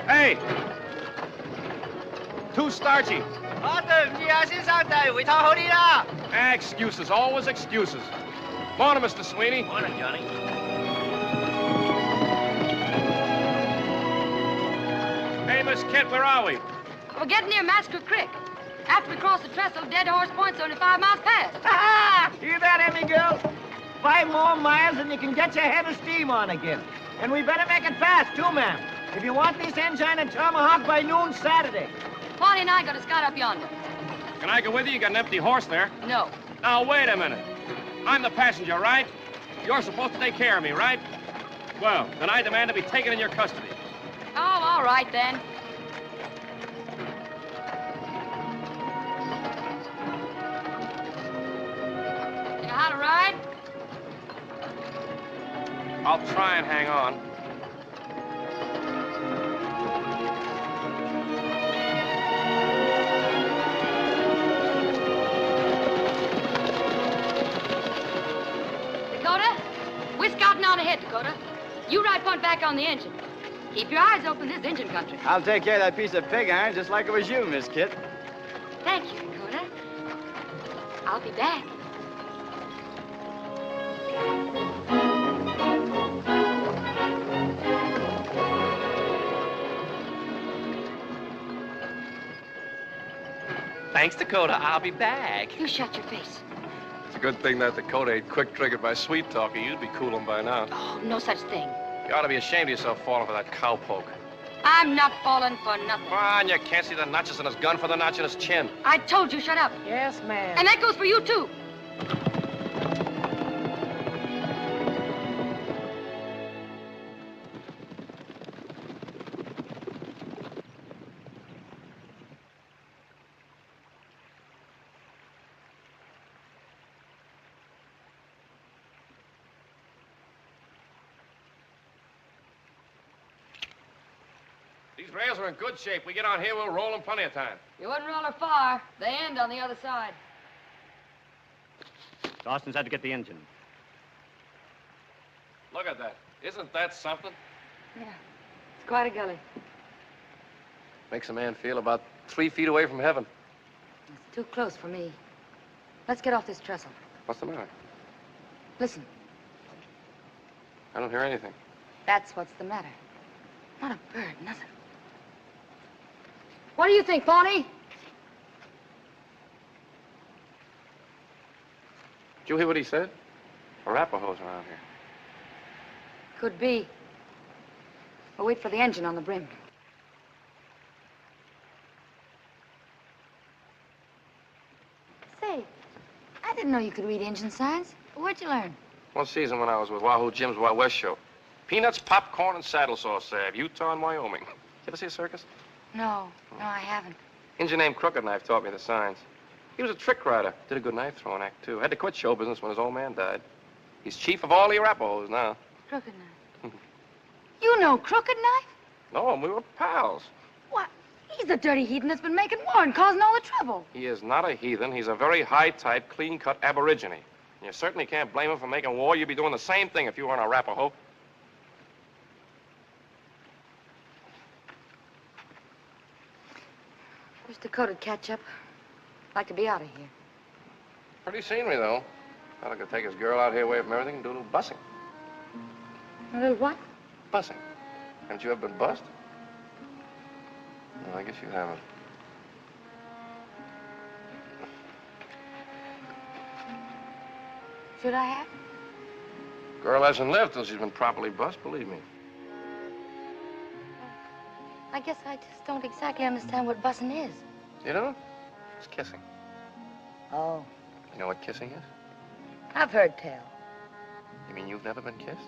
Hey! Too starchy. Excuses, always excuses. Morning, Mr. Sweeney. Morning, Johnny. Miss Kit, where are we? We're getting near Massacre Creek. After we cross the trestle, Dead Horse Point's only 5 miles past. Ah! Hear that, Emmy girl? 5 more miles and you can get your head of steam on again. And we better make it fast, too, ma'am. If you want this engine and Tomahawk by noon Saturday. Pawnee and I got a scout up yonder. Can I go with you? You got an empty horse there. No. Now, wait a minute. I'm the passenger, right? You're supposed to take care of me, right? Well, then I demand to be taken in your custody. Oh, all right, then. You know how to ride? I'll try and hang on. Dakota, we're scouting on ahead, Dakota. You ride point back on the engine. Keep your eyes open, this engine country. I'll take care of that piece of pig iron just like it was you, Miss Kit. Thank you, Dakota. I'll be back. Thanks, Dakota. I'll be back. You shut your face. It's a good thing that Dakota ain't quick-triggered by sweet-talking. You'd be cooling by now. Oh, no such thing. You ought to be ashamed of yourself falling for that cowpoke. I'm not falling for nothing. Come on, you can't see the notches in his gun for the notch in his chin. I told you, shut up. Yes, ma'am. And that goes for you, too. These rails are in good shape. We get on here, we'll roll in plenty of time. You wouldn't roll her far. They end on the other side. Dawson's had to get the engine. Look at that. Isn't that something? Yeah, it's quite a gully. Makes a man feel about 3 feet away from heaven. It's too close for me. Let's get off this trestle. What's the matter? Listen, I don't hear anything. that's what's the matter. Not a bird, nothing. What do you think, Pawnee? Did you hear what he said? Arapahoes around here. Could be. We'll wait for the engine on the brim. Say, I didn't know you could read engine signs. Where'd you learn? One season when I was with Wahoo Jim's Wild West show. Peanuts, popcorn, and saddle sauce salve. Utah and Wyoming. You ever see a circus? No, I haven't. Engine named Crooked Knife taught me the signs. He was a trick rider. Did a good knife throwing act, too. Had to quit show business when his old man died. He's chief of all the Arapahoes now. Crooked Knife. You know Crooked Knife? No, we were pals. What? He's the dirty heathen that's been making war and causing all the trouble. He is not a heathen. He's a very high-type, clean-cut aborigine. You certainly can't blame him for making war. You'd be doing the same thing if you were an Arapaho. Wish Dakota'd catch up. Like to be out of here. Pretty scenery, though. Thought I could take his girl out here away from everything and do a little bussing. A little what? Bussing. Haven't you ever been bussed? No, I guess you haven't. Should I have? Girl hasn't lived till she's been properly bussed, believe me. I guess I just don't exactly understand what bussing is. You don't? It's kissing. Oh. You know what kissing is? I've heard tell. You mean you've never been kissed?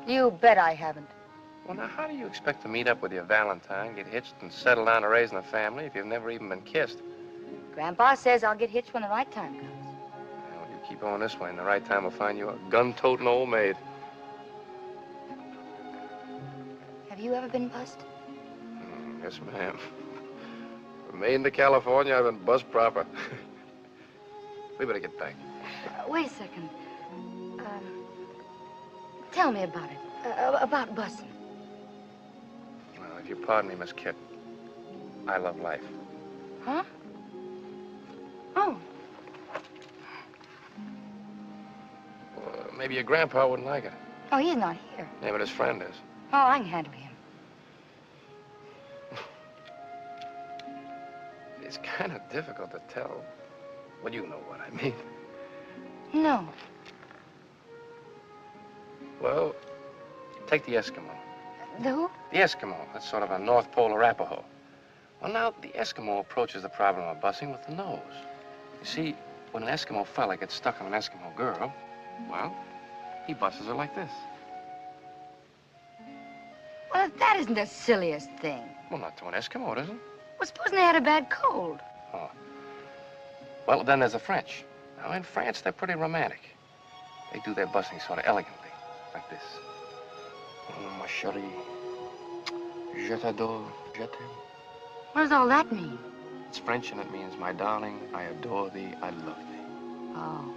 You bet I haven't. Well, now, how do you expect to meet up with your Valentine, get hitched, and settle down to raising a family if you've never even been kissed? Grandpa says I'll get hitched when the right time comes. Well, you keep on this way, and the right time will find you a gun-toting old maid. Have you ever been bussed? Yes, ma'am. From Maine to California, I've been bussed proper. We better get back. Wait a second. Tell me about it. About bussing. Well, if you pardon me, Miss Kit, I love life. Huh? Oh. Well, maybe your grandpa wouldn't like it. Oh, he's not here. Yeah, but his friend is. Oh, I can handle him. It's kind of difficult to tell. Well, you know what I mean. No. Well, take the Eskimo. The who? The Eskimo. That's sort of a North Pole Arapaho. Well, now, the Eskimo approaches the problem of busing with the nose. You see, when an Eskimo fella gets stuck on an Eskimo girl, well, he busses her like this. Well, that isn't the silliest thing. Well, not to an Eskimo, it isn't. Well, supposing they had a bad cold. Oh. Well, then there's the French. Now, in France, they're pretty romantic. They do their busing sort of elegantly, like this. Oh, ma chérie, je t'adore, je t'aime. What does all that mean? It's French, and it means, my darling, I adore thee, I love thee. Oh,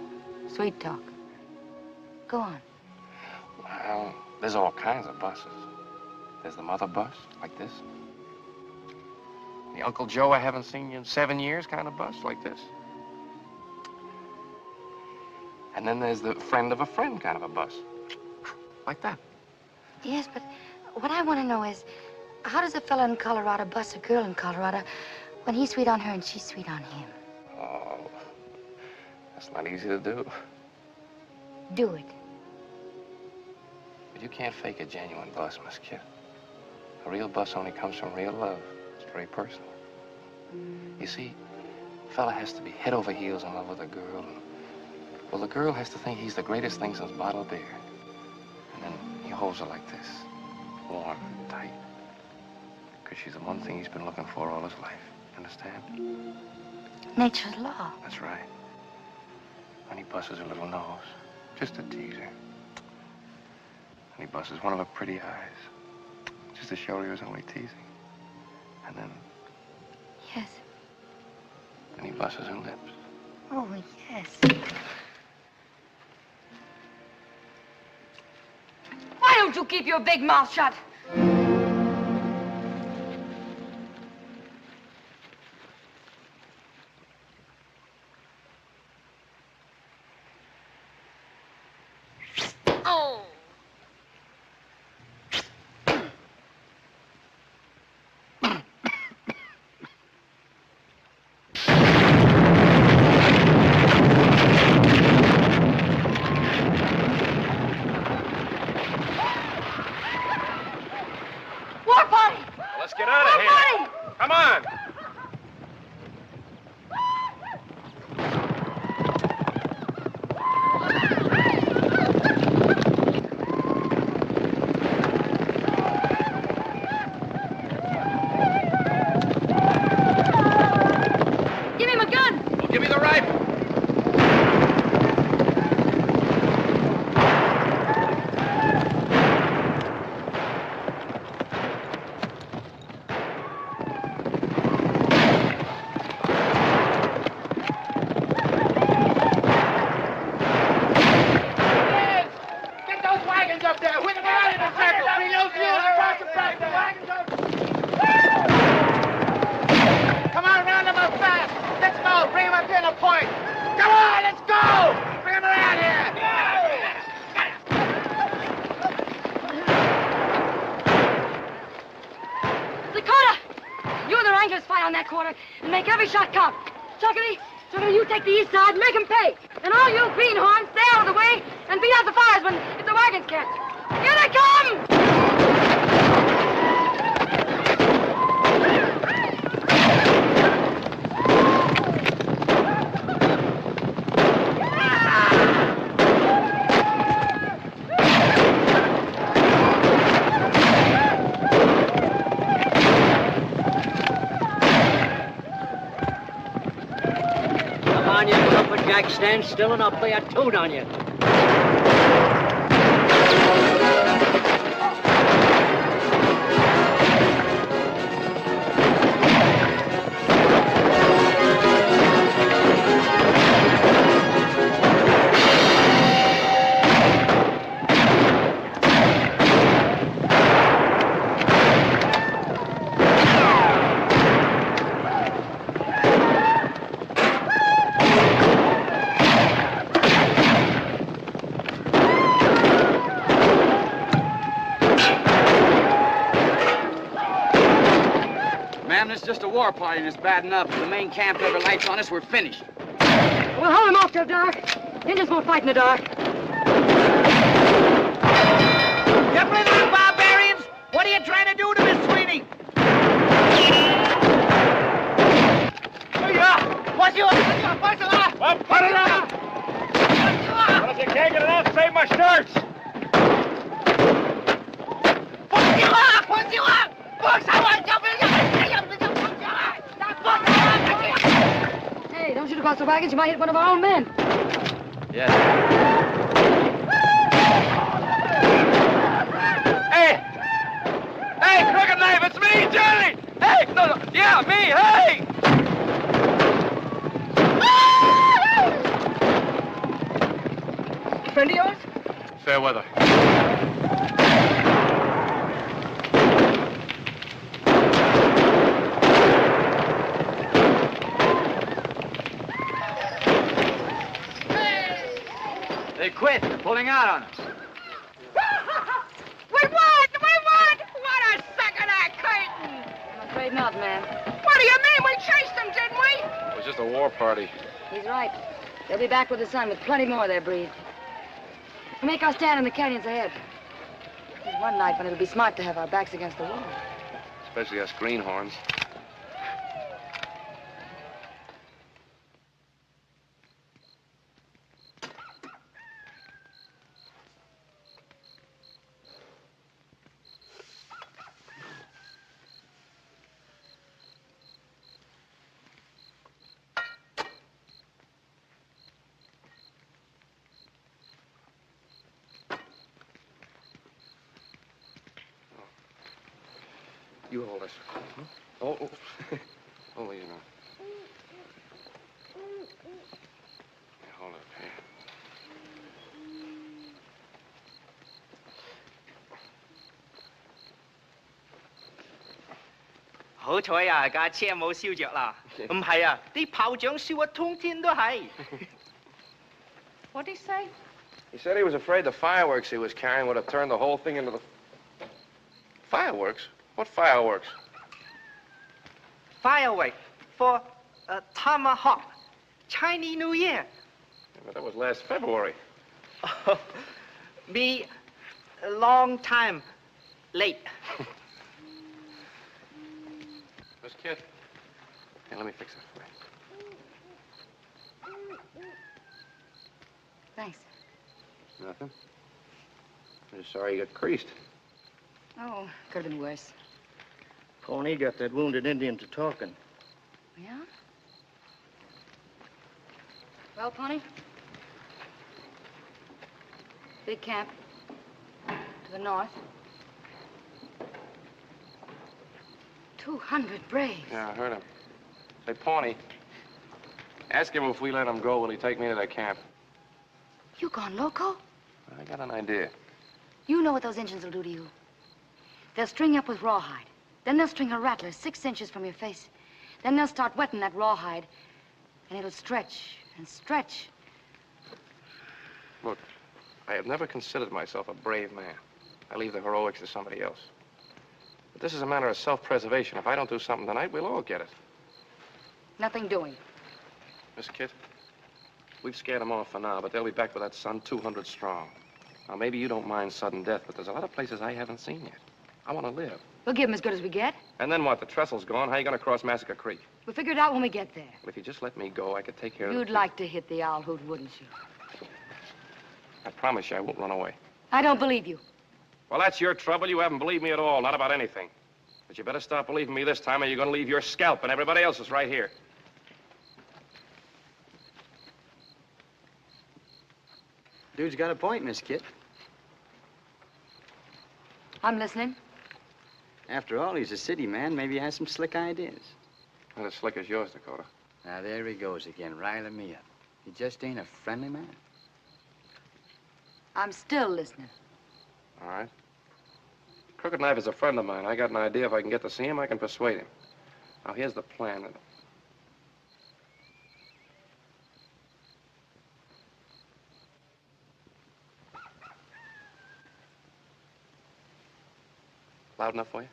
sweet talk. Go on. Well, there's all kinds of buses. There's the mother bus, like this. The Uncle Joe I haven't seen you in 7 years kind of bus, like this. And then there's the friend of a friend kind of a bus, like that. Yes, but what I want to know is, how does a fella in Colorado bus a girl in Colorado when he's sweet on her and she's sweet on him? Oh, that's not easy to do. Do it. But you can't fake a genuine bus, Miss Kid. A real bus only comes from real love. It's very personal. You see, a fella has to be head over heels in love with a girl. And, well, the girl has to think he's the greatest thing since bottled beer. And then he holds her like this, warm and tight. Because she's the one thing he's been looking for all his life. Understand? Nature's law. That's right. And he busses her little nose, just to tease her. And he busses one of her pretty eyes, just to show her he was only teasing. And then... Yes. Then he busses her lips. Oh, yes. Why don't you keep your big mouth shut? Oh. War party! Let's get out of here. Come on. Give me my gun! Well, give me the rifle. Get those wagons up there. Whip them out in a circle. Bring those mules across the back. The wagons up. Come on, round them up fast. Let's go. Bring them up here in a point. Come on, let's go. Bring them around here. Dakota! You and the Wranglers fight on that corner and make every shot count. Chuckity, you take the east side and make them pay. And all you greenhorns, stay out of the way and beat out the firemen if the wagons catch. Here they come! Come on, you lumberjack, stand still and I'll play a tune on you. Sam, this is just a war party, and it's bad enough. If the main camp ever lights on us, we're finished. We'll hold them off till dark. Indians won't fight in the dark. You blithering barbarians! What are you trying to do to Miss Sweeney? What's you? Well, put it on! Well, if you can't get enough, save my shirts! What's you up? Hey, don't shoot across the wagons. You might hit one of our own men. Yes. Hey, Crooked Knife, it's me, Johnny! Hey, no, yeah, me, hey! Friend of yours? Fair weather. They quit. They're pulling out on us. We won! What a suck of that curtain! I'm afraid not, man. What do you mean? We chased them, didn't we? It was just a war party. He's right. They'll be back with the sun with plenty more of their breed. We'll make our stand in the canyons ahead. There's one night when it'll be smart to have our backs against the wall. Especially us greenhorns. You hold this. Oh, oh, you know. Yeah, hold it here. Hảo彩啊，架車冇燒着啦。唔係啊，啲炮仗燒啊，通天都係。What did he say? He said he was afraid the fireworks he was carrying would have turned the whole thing into the... Fireworks? What fireworks? Firework for Tomahawk, Chinese New Year. Yeah, but that was last February. Be a long time late. Miss Kid. Here, let me fix that for you. Thanks. Nothing. I'm just sorry you got creased. Oh, could have been worse. Pony got that wounded Indian to talking. Yeah? Well, Pony? Big camp. To the north. 200 braves. Yeah, I heard him. Say, Pawnee, ask him if we let him go, will he take me to that camp? You gone loco? I got an idea. You know what those Indians will do to you. They'll string you up with rawhide. Then they'll string a rattler 6 inches from your face. Then they'll start wetting that rawhide, and it'll stretch and stretch. Look, I have never considered myself a brave man. I leave the heroics to somebody else. But this is a matter of self-preservation. If I don't do something tonight, we'll all get it. Nothing doing. Miss Kit, we've scared them off for now, but they'll be back with that sun 200 strong. Now, maybe you don't mind sudden death, but there's a lot of places I haven't seen yet. I want to live. We'll give them as good as we get. And then what? The trestle's gone. How are you going to cross Massacre Creek? We'll figure it out when we get there. Well, if you just let me go, I could take care of You'd like to hit the owl hoot, wouldn't you? I promise you I won't run away. I don't believe you. Well, that's your trouble. You haven't believed me at all, not about anything. But you better stop believing me this time, or you're going to leave your scalp and everybody else's right here. Dude's got a point, Miss Kit. I'm listening. After all, he's a city man. Maybe he has some slick ideas. Not as slick as yours, Dakota. Now, there he goes again, riling me up. He just ain't a friendly man. I'm still listening. All right. Crooked Knife is a friend of mine. I got an idea. If I can get to see him, I can persuade him. Now, here's the plan. Loud enough for you?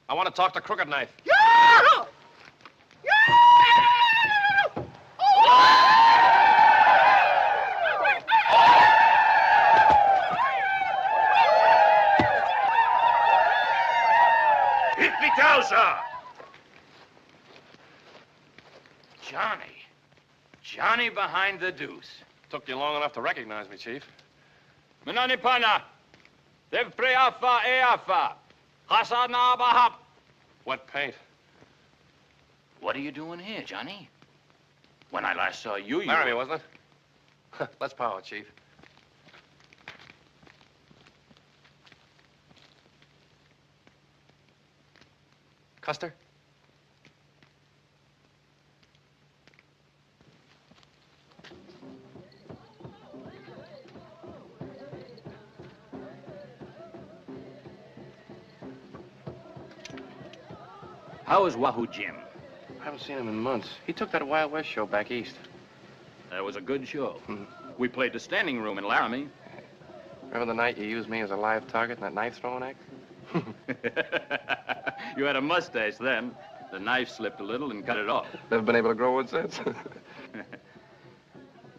I want to talk to Crooked Knife. Hit me down, sir. Johnny behind the deuce. Took you long enough to recognize me, Chief. Menani pana. Dev preafa eafa. Hasana bahap. Wet paint. What are you doing here, Johnny? When I last saw you, Laramie, wasn't it? Let's power, Chief. Custer? How is Wahoo Jim? I haven't seen him in months. He took that Wild West show back east. That was a good show. We played the standing room in Laramie. Remember the night you used me as a live target in that knife-throwing act? You had a mustache then. The knife slipped a little and cut it off. Never been able to grow one since.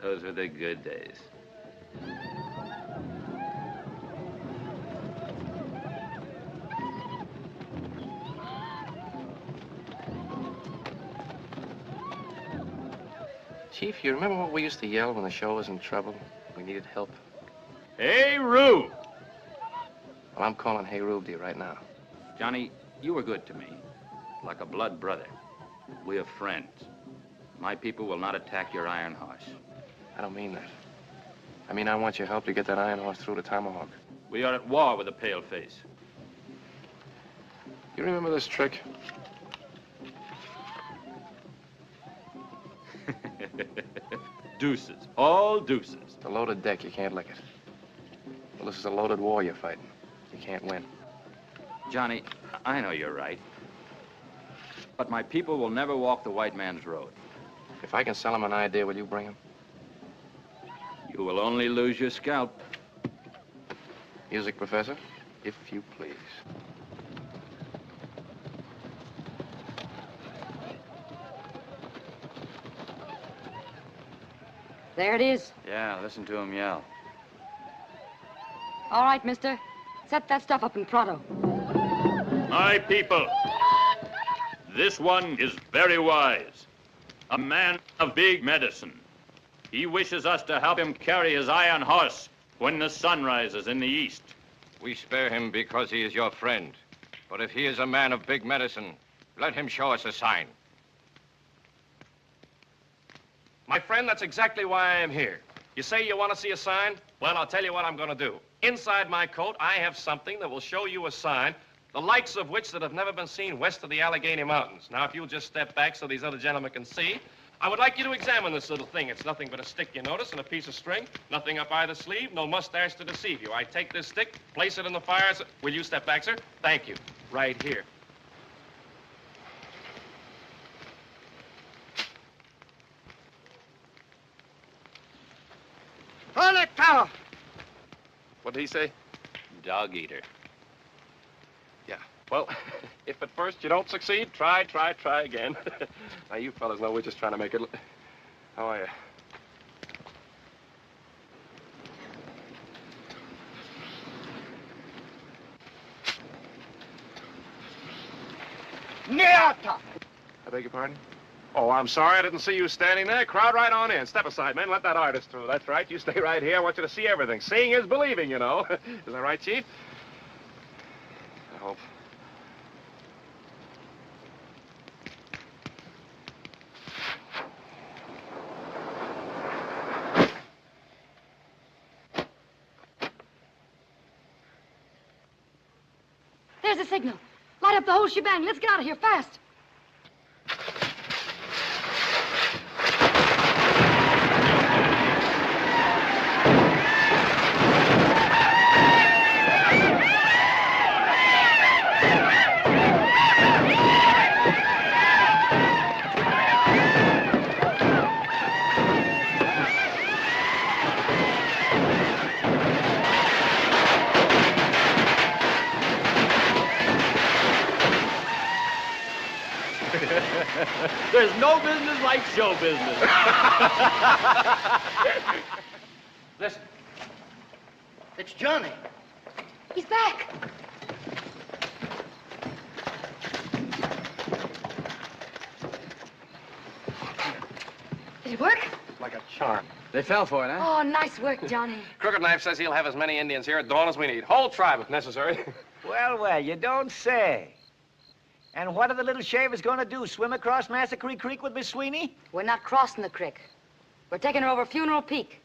Those were the good days. Chief, you remember what we used to yell when the show was in trouble? We needed help? Hey, Rube! Well, I'm calling Hey Rube to you right now. Johnny, you were good to me. Like a blood brother. We're friends. My people will not attack your iron horse. I don't mean that. I mean, I want your help to get that iron horse through to Tomahawk. We are at war with the paleface. You remember this trick? Deuces. All deuces. It's a loaded deck. You can't lick it. Well, this is a loaded war you're fighting. You can't win. Johnny, I know you're right. But my people will never walk the white man's road. If I can sell him an idea, will you bring him? You will only lose your scalp. Music, Professor, if you please. There it is. Yeah, listen to him yell. All right, mister. Set that stuff up in pronto. My people, this one is very wise. A man of big medicine. He wishes us to help him carry his iron horse when the sun rises in the east. We spare him because he is your friend. But if he is a man of big medicine, let him show us a sign. My friend, that's exactly why I am here. You say you want to see a sign? Well, I'll tell you what I'm going to do. Inside my coat, I have something that will show you a sign, the likes of which that have never been seen west of the Allegheny Mountains. Now, if you'll just step back so these other gentlemen can see, I would like you to examine this little thing. It's nothing but a stick, you notice, and a piece of string. Nothing up either sleeve, no mustache to deceive you. I take this stick, place it in the fire. Will you step back, sir? Thank you. Right here. Hold it, fellow. What did he say? Dog eater. Yeah. Well, if at first you don't succeed, try again. Now, you fellas know we're just trying to make it... How are you? Niata! I beg your pardon? Oh, I'm sorry. I didn't see you standing there. Crowd right on in. Step aside, men. Let that artist through. That's right. You stay right here. I want you to see everything. Seeing is believing, you know. Is that right, Chief? I hope. There's the signal. Light up the whole shebang. Let's get out of here fast. There's no business like show business. Listen. It's Johnny. He's back. Did it work? Like a charm. They fell for it, huh? Oh, nice work, Johnny. Crooked Knife says he'll have as many Indians here at dawn as we need. Whole tribe, if necessary. Well, well, you don't say. And what are the little shavers going to do? Swim across Massacre Creek with Miss Sweeney? We're not crossing the creek. We're taking her over Funeral Peak.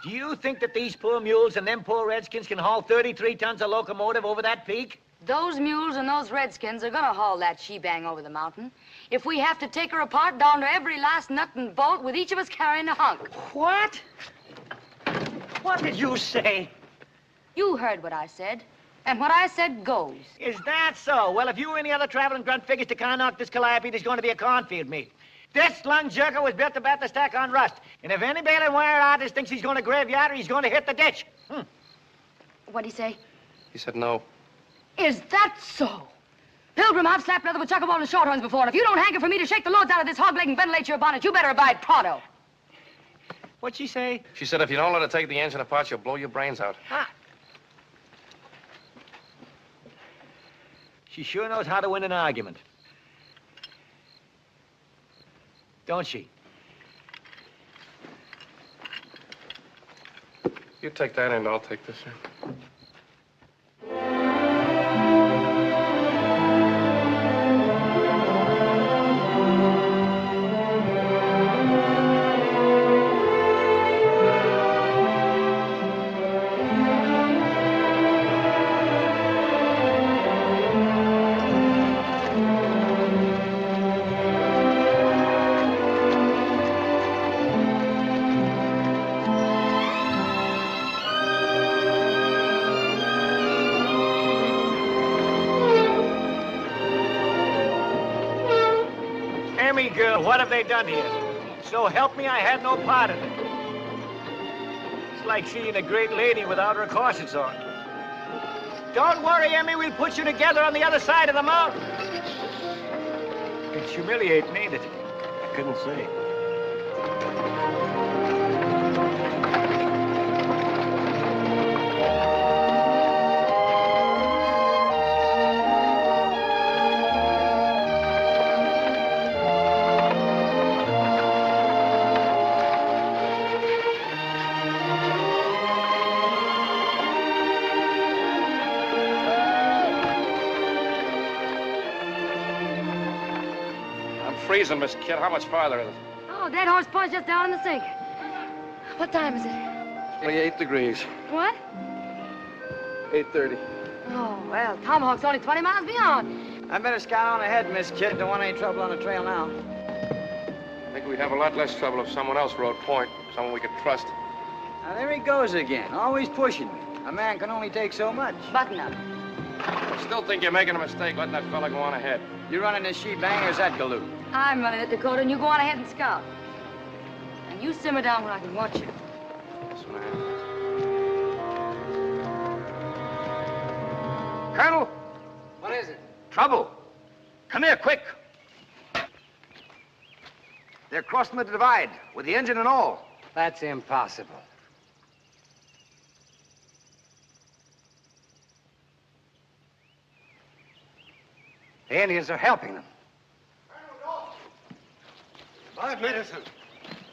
Do you think that these poor mules and them poor redskins can haul 33 tons of locomotive over that peak? Those mules and those redskins are gonna haul that shebang over the mountain. If we have to take her apart down to every last nut and bolt with each of us carrying a hunk. What? What did you say? You heard what I said. And what I said goes. Is that so? Well, if you or any other traveling grunt figures to knock this calliope, there's going to be a cornfield meet. This lung jerker was built to bat the stack on rust. And if any bail and wire artist thinks he's going to graveyard her, he's going to hit the ditch. What'd he say? He said no. Is that so? Pilgrim, I've slapped leather with chuckaball and shorthorns before, and if you don't hanker for me to shake the loads out of this hog leg and ventilate your bonnet, you better abide pronto. What'd she say? She said if you don't let her take the engine apart, she'll blow your brains out. Ha! She sure knows how to win an argument. Don't she? You take that end, I'll take this end. Girl, what have they done here? So help me, I had no part in it. It's like seeing a great lady without her corsets on. Don't worry, Emmy, we'll put you together on the other side of the mountain. It's humiliating, ain't it? I couldn't say. Freezing, Miss Kid. How much farther is it? Oh, Dead Horse Point's just down in the sink. What time is it? Only 8 degrees. What? 8:30. Oh, well, Tomahawk's only 20 miles beyond. I better scout on ahead, Miss Kid. Don't want any trouble on the trail now. I think we'd have a lot less trouble if someone else rode point, someone we could trust. Now, there he goes again, always pushing me. A man can only take so much. Button up. I still think you're making a mistake letting that fella go on ahead. You running this shebang or is that galoot? I'm running it, Dakota, and you go on ahead and scout. And you simmer down where I can watch you. Yes, ma'am. Colonel! What is it? Trouble. Come here, quick. They're crossing the divide with the engine and all. That's impossible. The Indians are helping them. Bad medicine.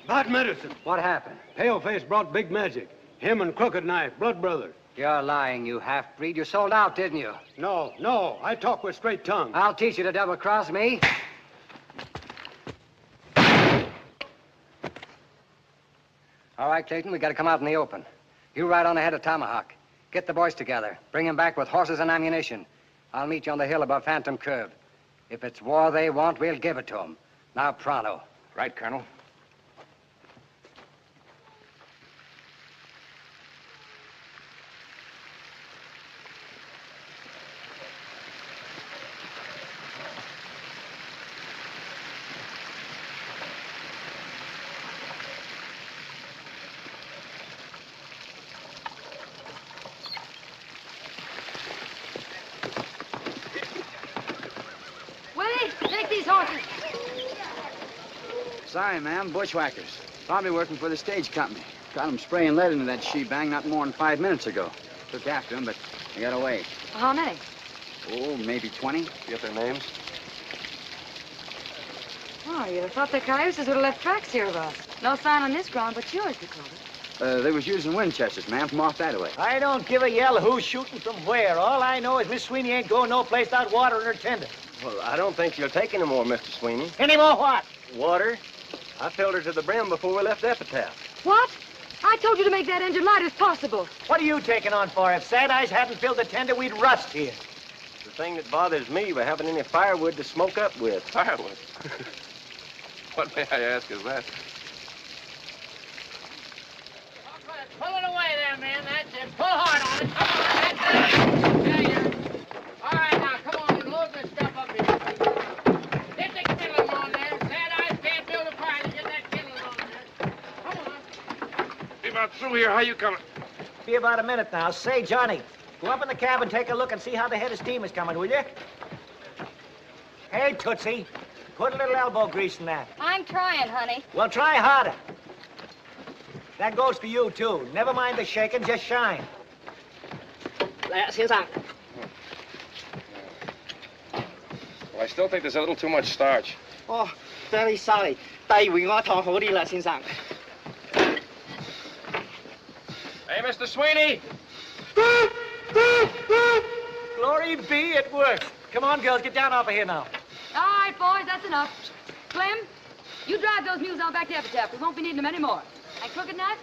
Bad medicine. What happened? Paleface brought big magic. Him and Crooked Knife, blood brothers. You're lying, you half-breed. You sold out, didn't you? No. I talk with straight tongue. I'll teach you to double-cross me. All right, Clayton, we got to come out in the open. You ride on ahead of Tomahawk. Get the boys together. Bring them back with horses and ammunition. I'll meet you on the hill above Phantom Curve. If it's war they want, we'll give it to them. Now, pronto. Right, Colonel. Willie, take these horses. Sorry, ma'am. Bushwhackers. Probably working for the stage company. Got them spraying lead into that shebang not more than 5 minutes ago. Took after them, but they got away. How many? Oh, maybe 20. You get their names? Oh, you'd have thought the cayuses would have left tracks here of us. No sign on this ground but yours, Dakota. They was using Winchesters, ma'am, from off that way. I don't give a yell who's shooting from where. All I know is Miss Sweeney ain't going no place without water in her tender. Well, I don't think she'll take any more, Mr. Sweeney. Any more what? Water. I filled her to the brim before we left Epitaph. What? I told you to make that engine light as possible. What are you taking on for? If Sad Eyes hadn't filled the tender, we'd rust here. The thing that bothers me, we haven't any firewood to smoke up with. Firewood? What, may I ask, is that? Pull it away there, man. That's it. Pull hard on it. Come on, that's it. There you are. All right, now, come on and load this stuff up here. Get the kindling on there. Sad Eyes can't build a fire to get that kindling on there. Come on. Be about through here. How you coming? Be about a minute now. Say, Johnny, go up in the cab and take a look and see how the head of steam is coming, will you? Hey, Tootsie, put a little elbow grease in that. I'm trying, honey. Well, try harder. That goes for you, too. Never mind the shaking, just shine. 来，先生。 Well, I still think there's a little too much starch. Oh, very sorry. 第二回我燙好啲啦，先生。 Hey, Mr. Sweeney! Glory be, it worked. Come on, girls, get down off of here now. All right, boys, that's enough. Clem, you drive those mules on back to Epitaph. We won't be needing them anymore. And Crooked Knife,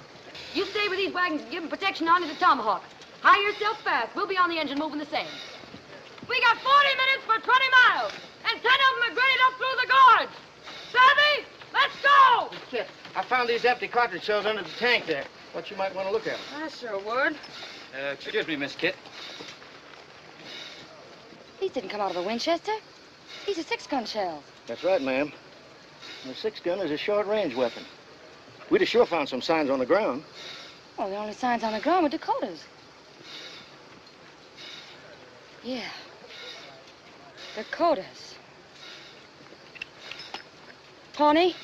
you stay with these wagons and give them protection on to the Tomahawk. Hire yourself fast. We'll be on the engine moving the same. We got 40 minutes for 20 miles, and 10 of them are graded up through the gorge. Savvy? Let's go! Kid, I found these empty cartridge shells under the tank there. What you might want to look at. I sure would. Excuse me, Miss Kit. These didn't come out of a Winchester. These are 6-gun shells. That's right, ma'am. And the 6-gun is a short-range weapon. We'd have sure found some signs on the ground. Well, the only signs on the ground were Dakota's. Yeah. Dakota's. Pawnee,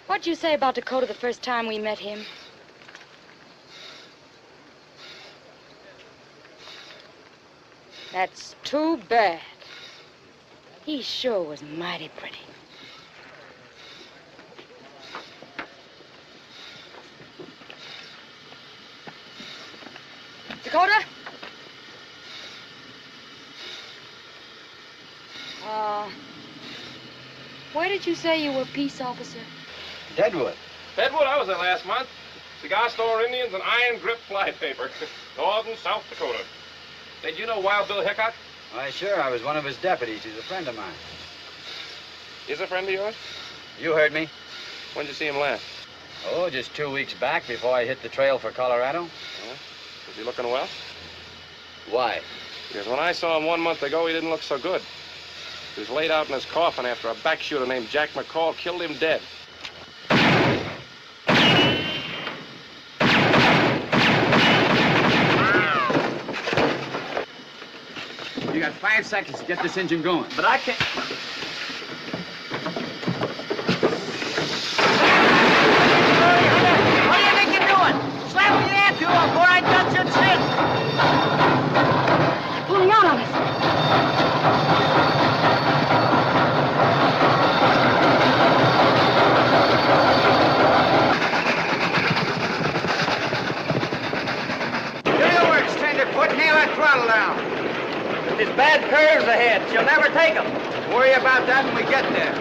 what'd you say about Dakota the first time we met him? That's too bad. He sure was mighty pretty. Dakota? Where did you say you were peace officer? Deadwood. Deadwood, I was there last month. Cigar store Indians and iron grip flypaper. Northern South Dakota. Say, do you know Wild Bill Hickok? Why, sure. I was one of his deputies. He's a friend of mine. He's a friend of yours? You heard me. When'd you see him last? Oh, just 2 weeks back before I hit the trail for Colorado. Is he looking well? Why? Because when I saw him 1 month ago, he didn't look so good. He was laid out in his coffin after a back shooter named Jack McCall killed him dead. You got 5 seconds to get this engine going. But I can't... What do you think you're doing? Slap me that door before I touch your chin. Pulling out on us. Do your work, Tenderfoot. Nail that throttle down. There's bad curves ahead. She'll never take them. Worry about that when we get there.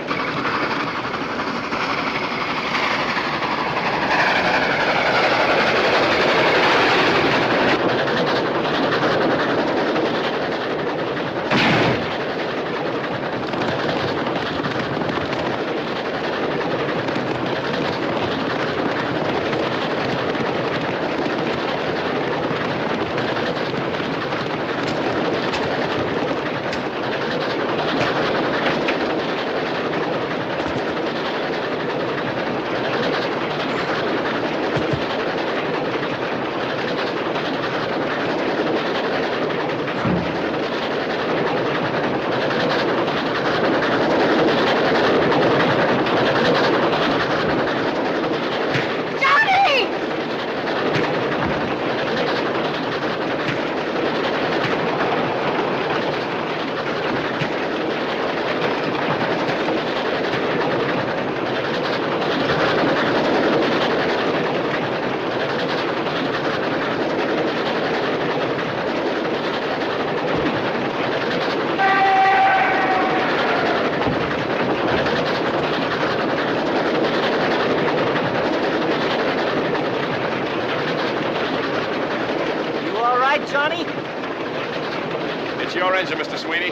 It's your engine, Mr. Sweeney.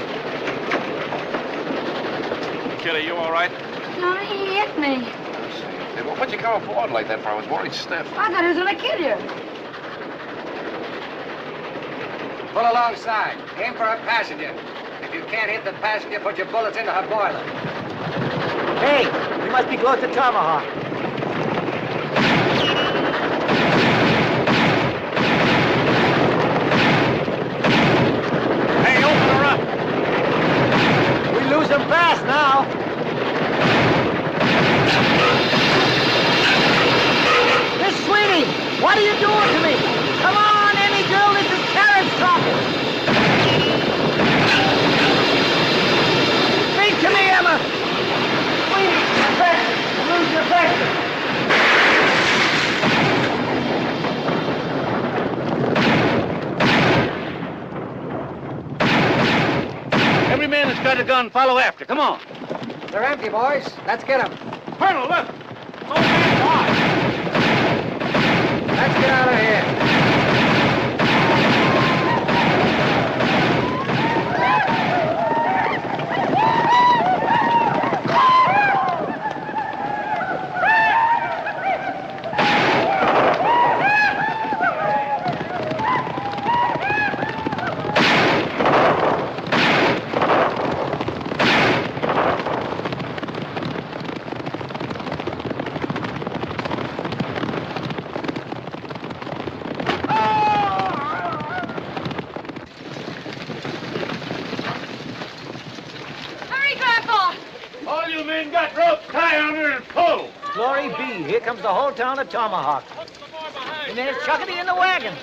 Kid, are you all right? No, he hit me. Hey, well, what'd you come aboard like that for? I was worried stiff. I thought he was gonna kill you. Pull alongside. Aim for her passenger. If you can't hit the passenger, put your bullets into her boiler. Hey, we must be close to Tomahawk. Hey, open her up! We lose them fast now. Miss Sweeney, what are you doing to me? Come on, Emmy girl, this is Karen's talking. Speak to me, Emma. Sweeney, lose your vector. Every man that's got a gun, follow after. Come on. They're empty, boys. Let's get them. Colonel, look. Old man died. Let's get out of here. Glory be, here comes the whole town of Tomahawk. And there's Chuckity in the wagon.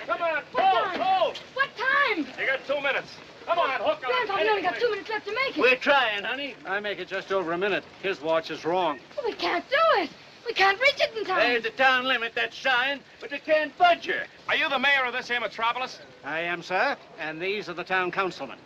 Come on, pull! What time? You got 2 minutes. Come on, hook on. Grandpa, we only got 2 minutes left to make it. We're trying, honey. I make it just over a minute. His watch is wrong. Well, we can't do it. We can't reach it in time. There's the town limit, that sign, but they can't budge her. Are you the mayor of this here metropolis? I am, sir, and these are the town councilmen.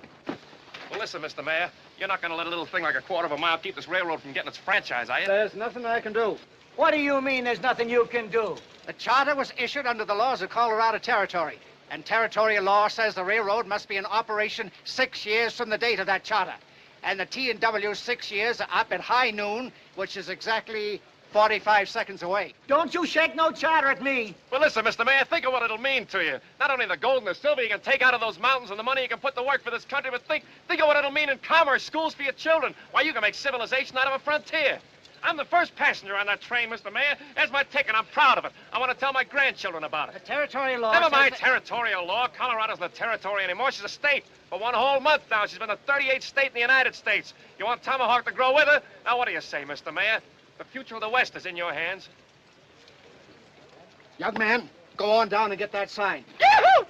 Well, listen, Mr. Mayor, you're not going to let a little thing like a quarter of a mile keep this railroad from getting its franchise, are you? There's nothing I can do. What do you mean there's nothing you can do? The charter was issued under the laws of Colorado Territory, and territorial law says the railroad must be in operation 6 years from the date of that charter. And the T&W's 6 years are up at high noon, which is exactly 45 seconds away. Don't you shake no charter at me. Well, listen, Mr. Mayor, think of what it'll mean to you. Not only the gold and the silver you can take out of those mountains and the money you can put to work for this country, but think of what it'll mean in commerce, schools for your children. Why, you can make civilization out of a frontier. I'm the first passenger on that train, Mr. Mayor. There's my ticket. I'm proud of it. I want to tell my grandchildren about it. The territorial law Never says mind that... territorial law. Colorado's not a territory anymore. She's a state. For 1 whole month now, she's been the 38th state in the United States. You want Tomahawk to grow with her? Now, what do you say, Mr. Mayor? The future of the West is in your hands. Young man, go on down and get that sign. Yahoo!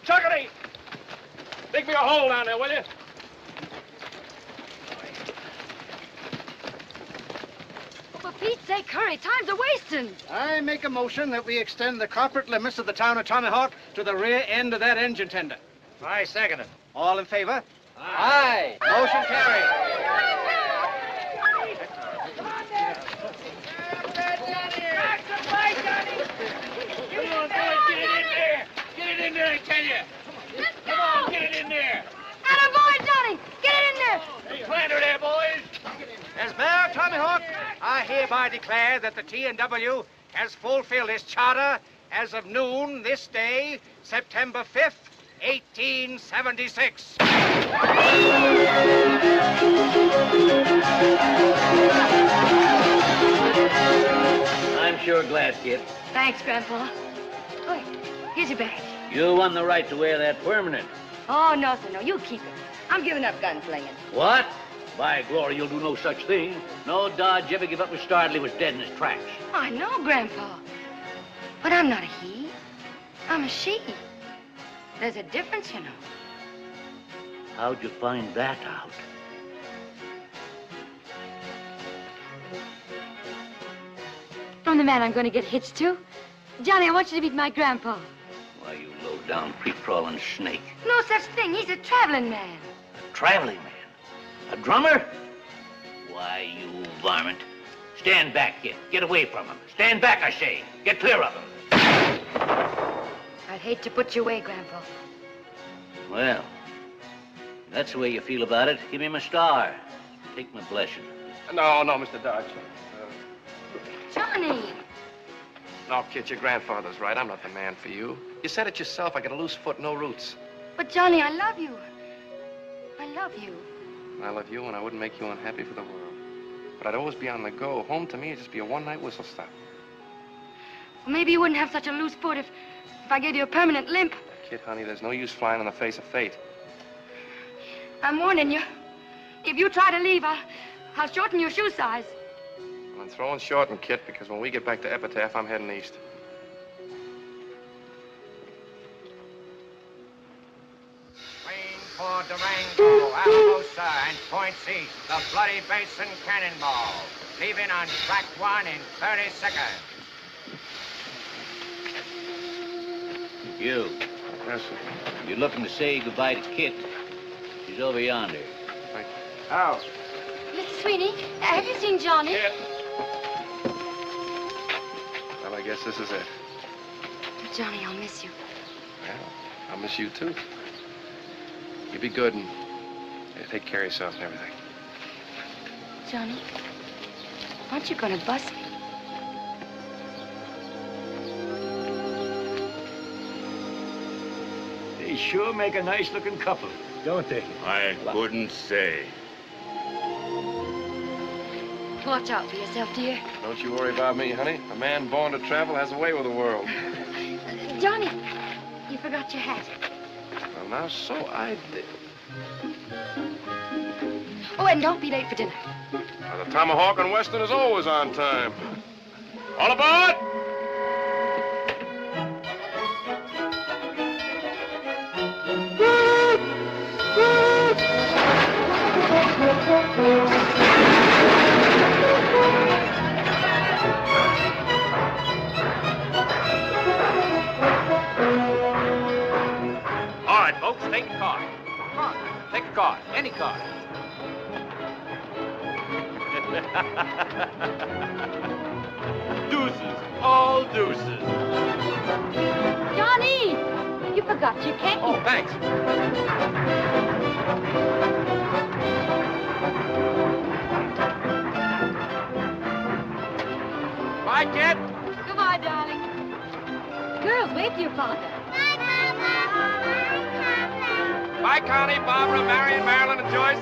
Chuckity! Dig me a hole down there, will you? For Pete's sake, hurry. Time's a-wasting. I make a motion that we extend the corporate limits of the town of Tomahawk to the rear end of that engine tender. I second it. All in favor? Aye. Motion carried. Get it in there, I tell you. Let's go. Come on, get it in there. Attaboy, Johnny. Get it in there. Plant her there, boys. As mayor of Tomahawk, I hereby declare that the T&W has fulfilled its charter as of noon this day, September 5th, 1876. I'm sure glad, kid. Thanks, Grandpa. Look, here's your badge. You won the right to wear that permanent. Oh, no, sir, no. You keep it. I'm giving up gunslinging. What? By glory, you'll do no such thing. No Dodge ever give up with Starley was dead in his tracks. I know, Grandpa. But I'm not a he. I'm a she. There's a difference, you know. How'd you find that out? From the man I'm going to get hitched to. Johnny, I want you to meet my grandpa. Why, you low-down, creep-crawling snake. No such thing. He's a traveling man. A traveling man? A drummer? Why, you varmint. Stand back, kid. Get away from him. Stand back, I say. Get clear of him. I'd hate to put you away, Grandpa. Well, that's the way you feel about it. Give him a star. Take my blessing. No, Mr. Dodge. Johnny! No, kid, your grandfather's right. I'm not the man for you. You said it yourself. I got a loose foot, no roots. But, Johnny, I love you. I love you. I love you, and I wouldn't make you unhappy for the world. But I'd always be on the go. Home to me would just be a one-night whistle stop. Well, maybe you wouldn't have such a loose foot if I gave you a permanent limp. Kid, honey, there's no use flying in the face of fate. I'm warning you. If you try to leave, I'll shorten your shoe size. I'm throwing short and Kit, because when we get back to Epitaph, I'm heading east. For Durango, Albosa, and Point C, the Bloody Basin Cannonball, leaving on track 1 in 30 seconds. You. Yes, sir. You're looking to say goodbye to Kit. She's over yonder. Thank you. How? Mr. Sweeney, have you seen Johnny? Well, I guess this is it. Johnny, I'll miss you. Well, I'll miss you, too. You be good and take care of yourself and everything. Johnny, aren't you going to bust me? They sure make a nice-looking couple, don't they? I couldn't say. Watch out for yourself, dear. Don't you worry about me, honey. A man born to travel has a way with the world. Johnny, you forgot your hat. Well, now, so I did. Oh, and don't be late for dinner. Now, the Tomahawk and Western is always on time. All aboard! All right, folks, take a car. Come on, take a car, any car. Deuces, all deuces. Johnny, you forgot your cane. Oh, thanks. Bye, kid. Goodbye, darling. Girls, wave to your father. Bye, Connie, Barbara, Marion, Marilyn, and Joyce.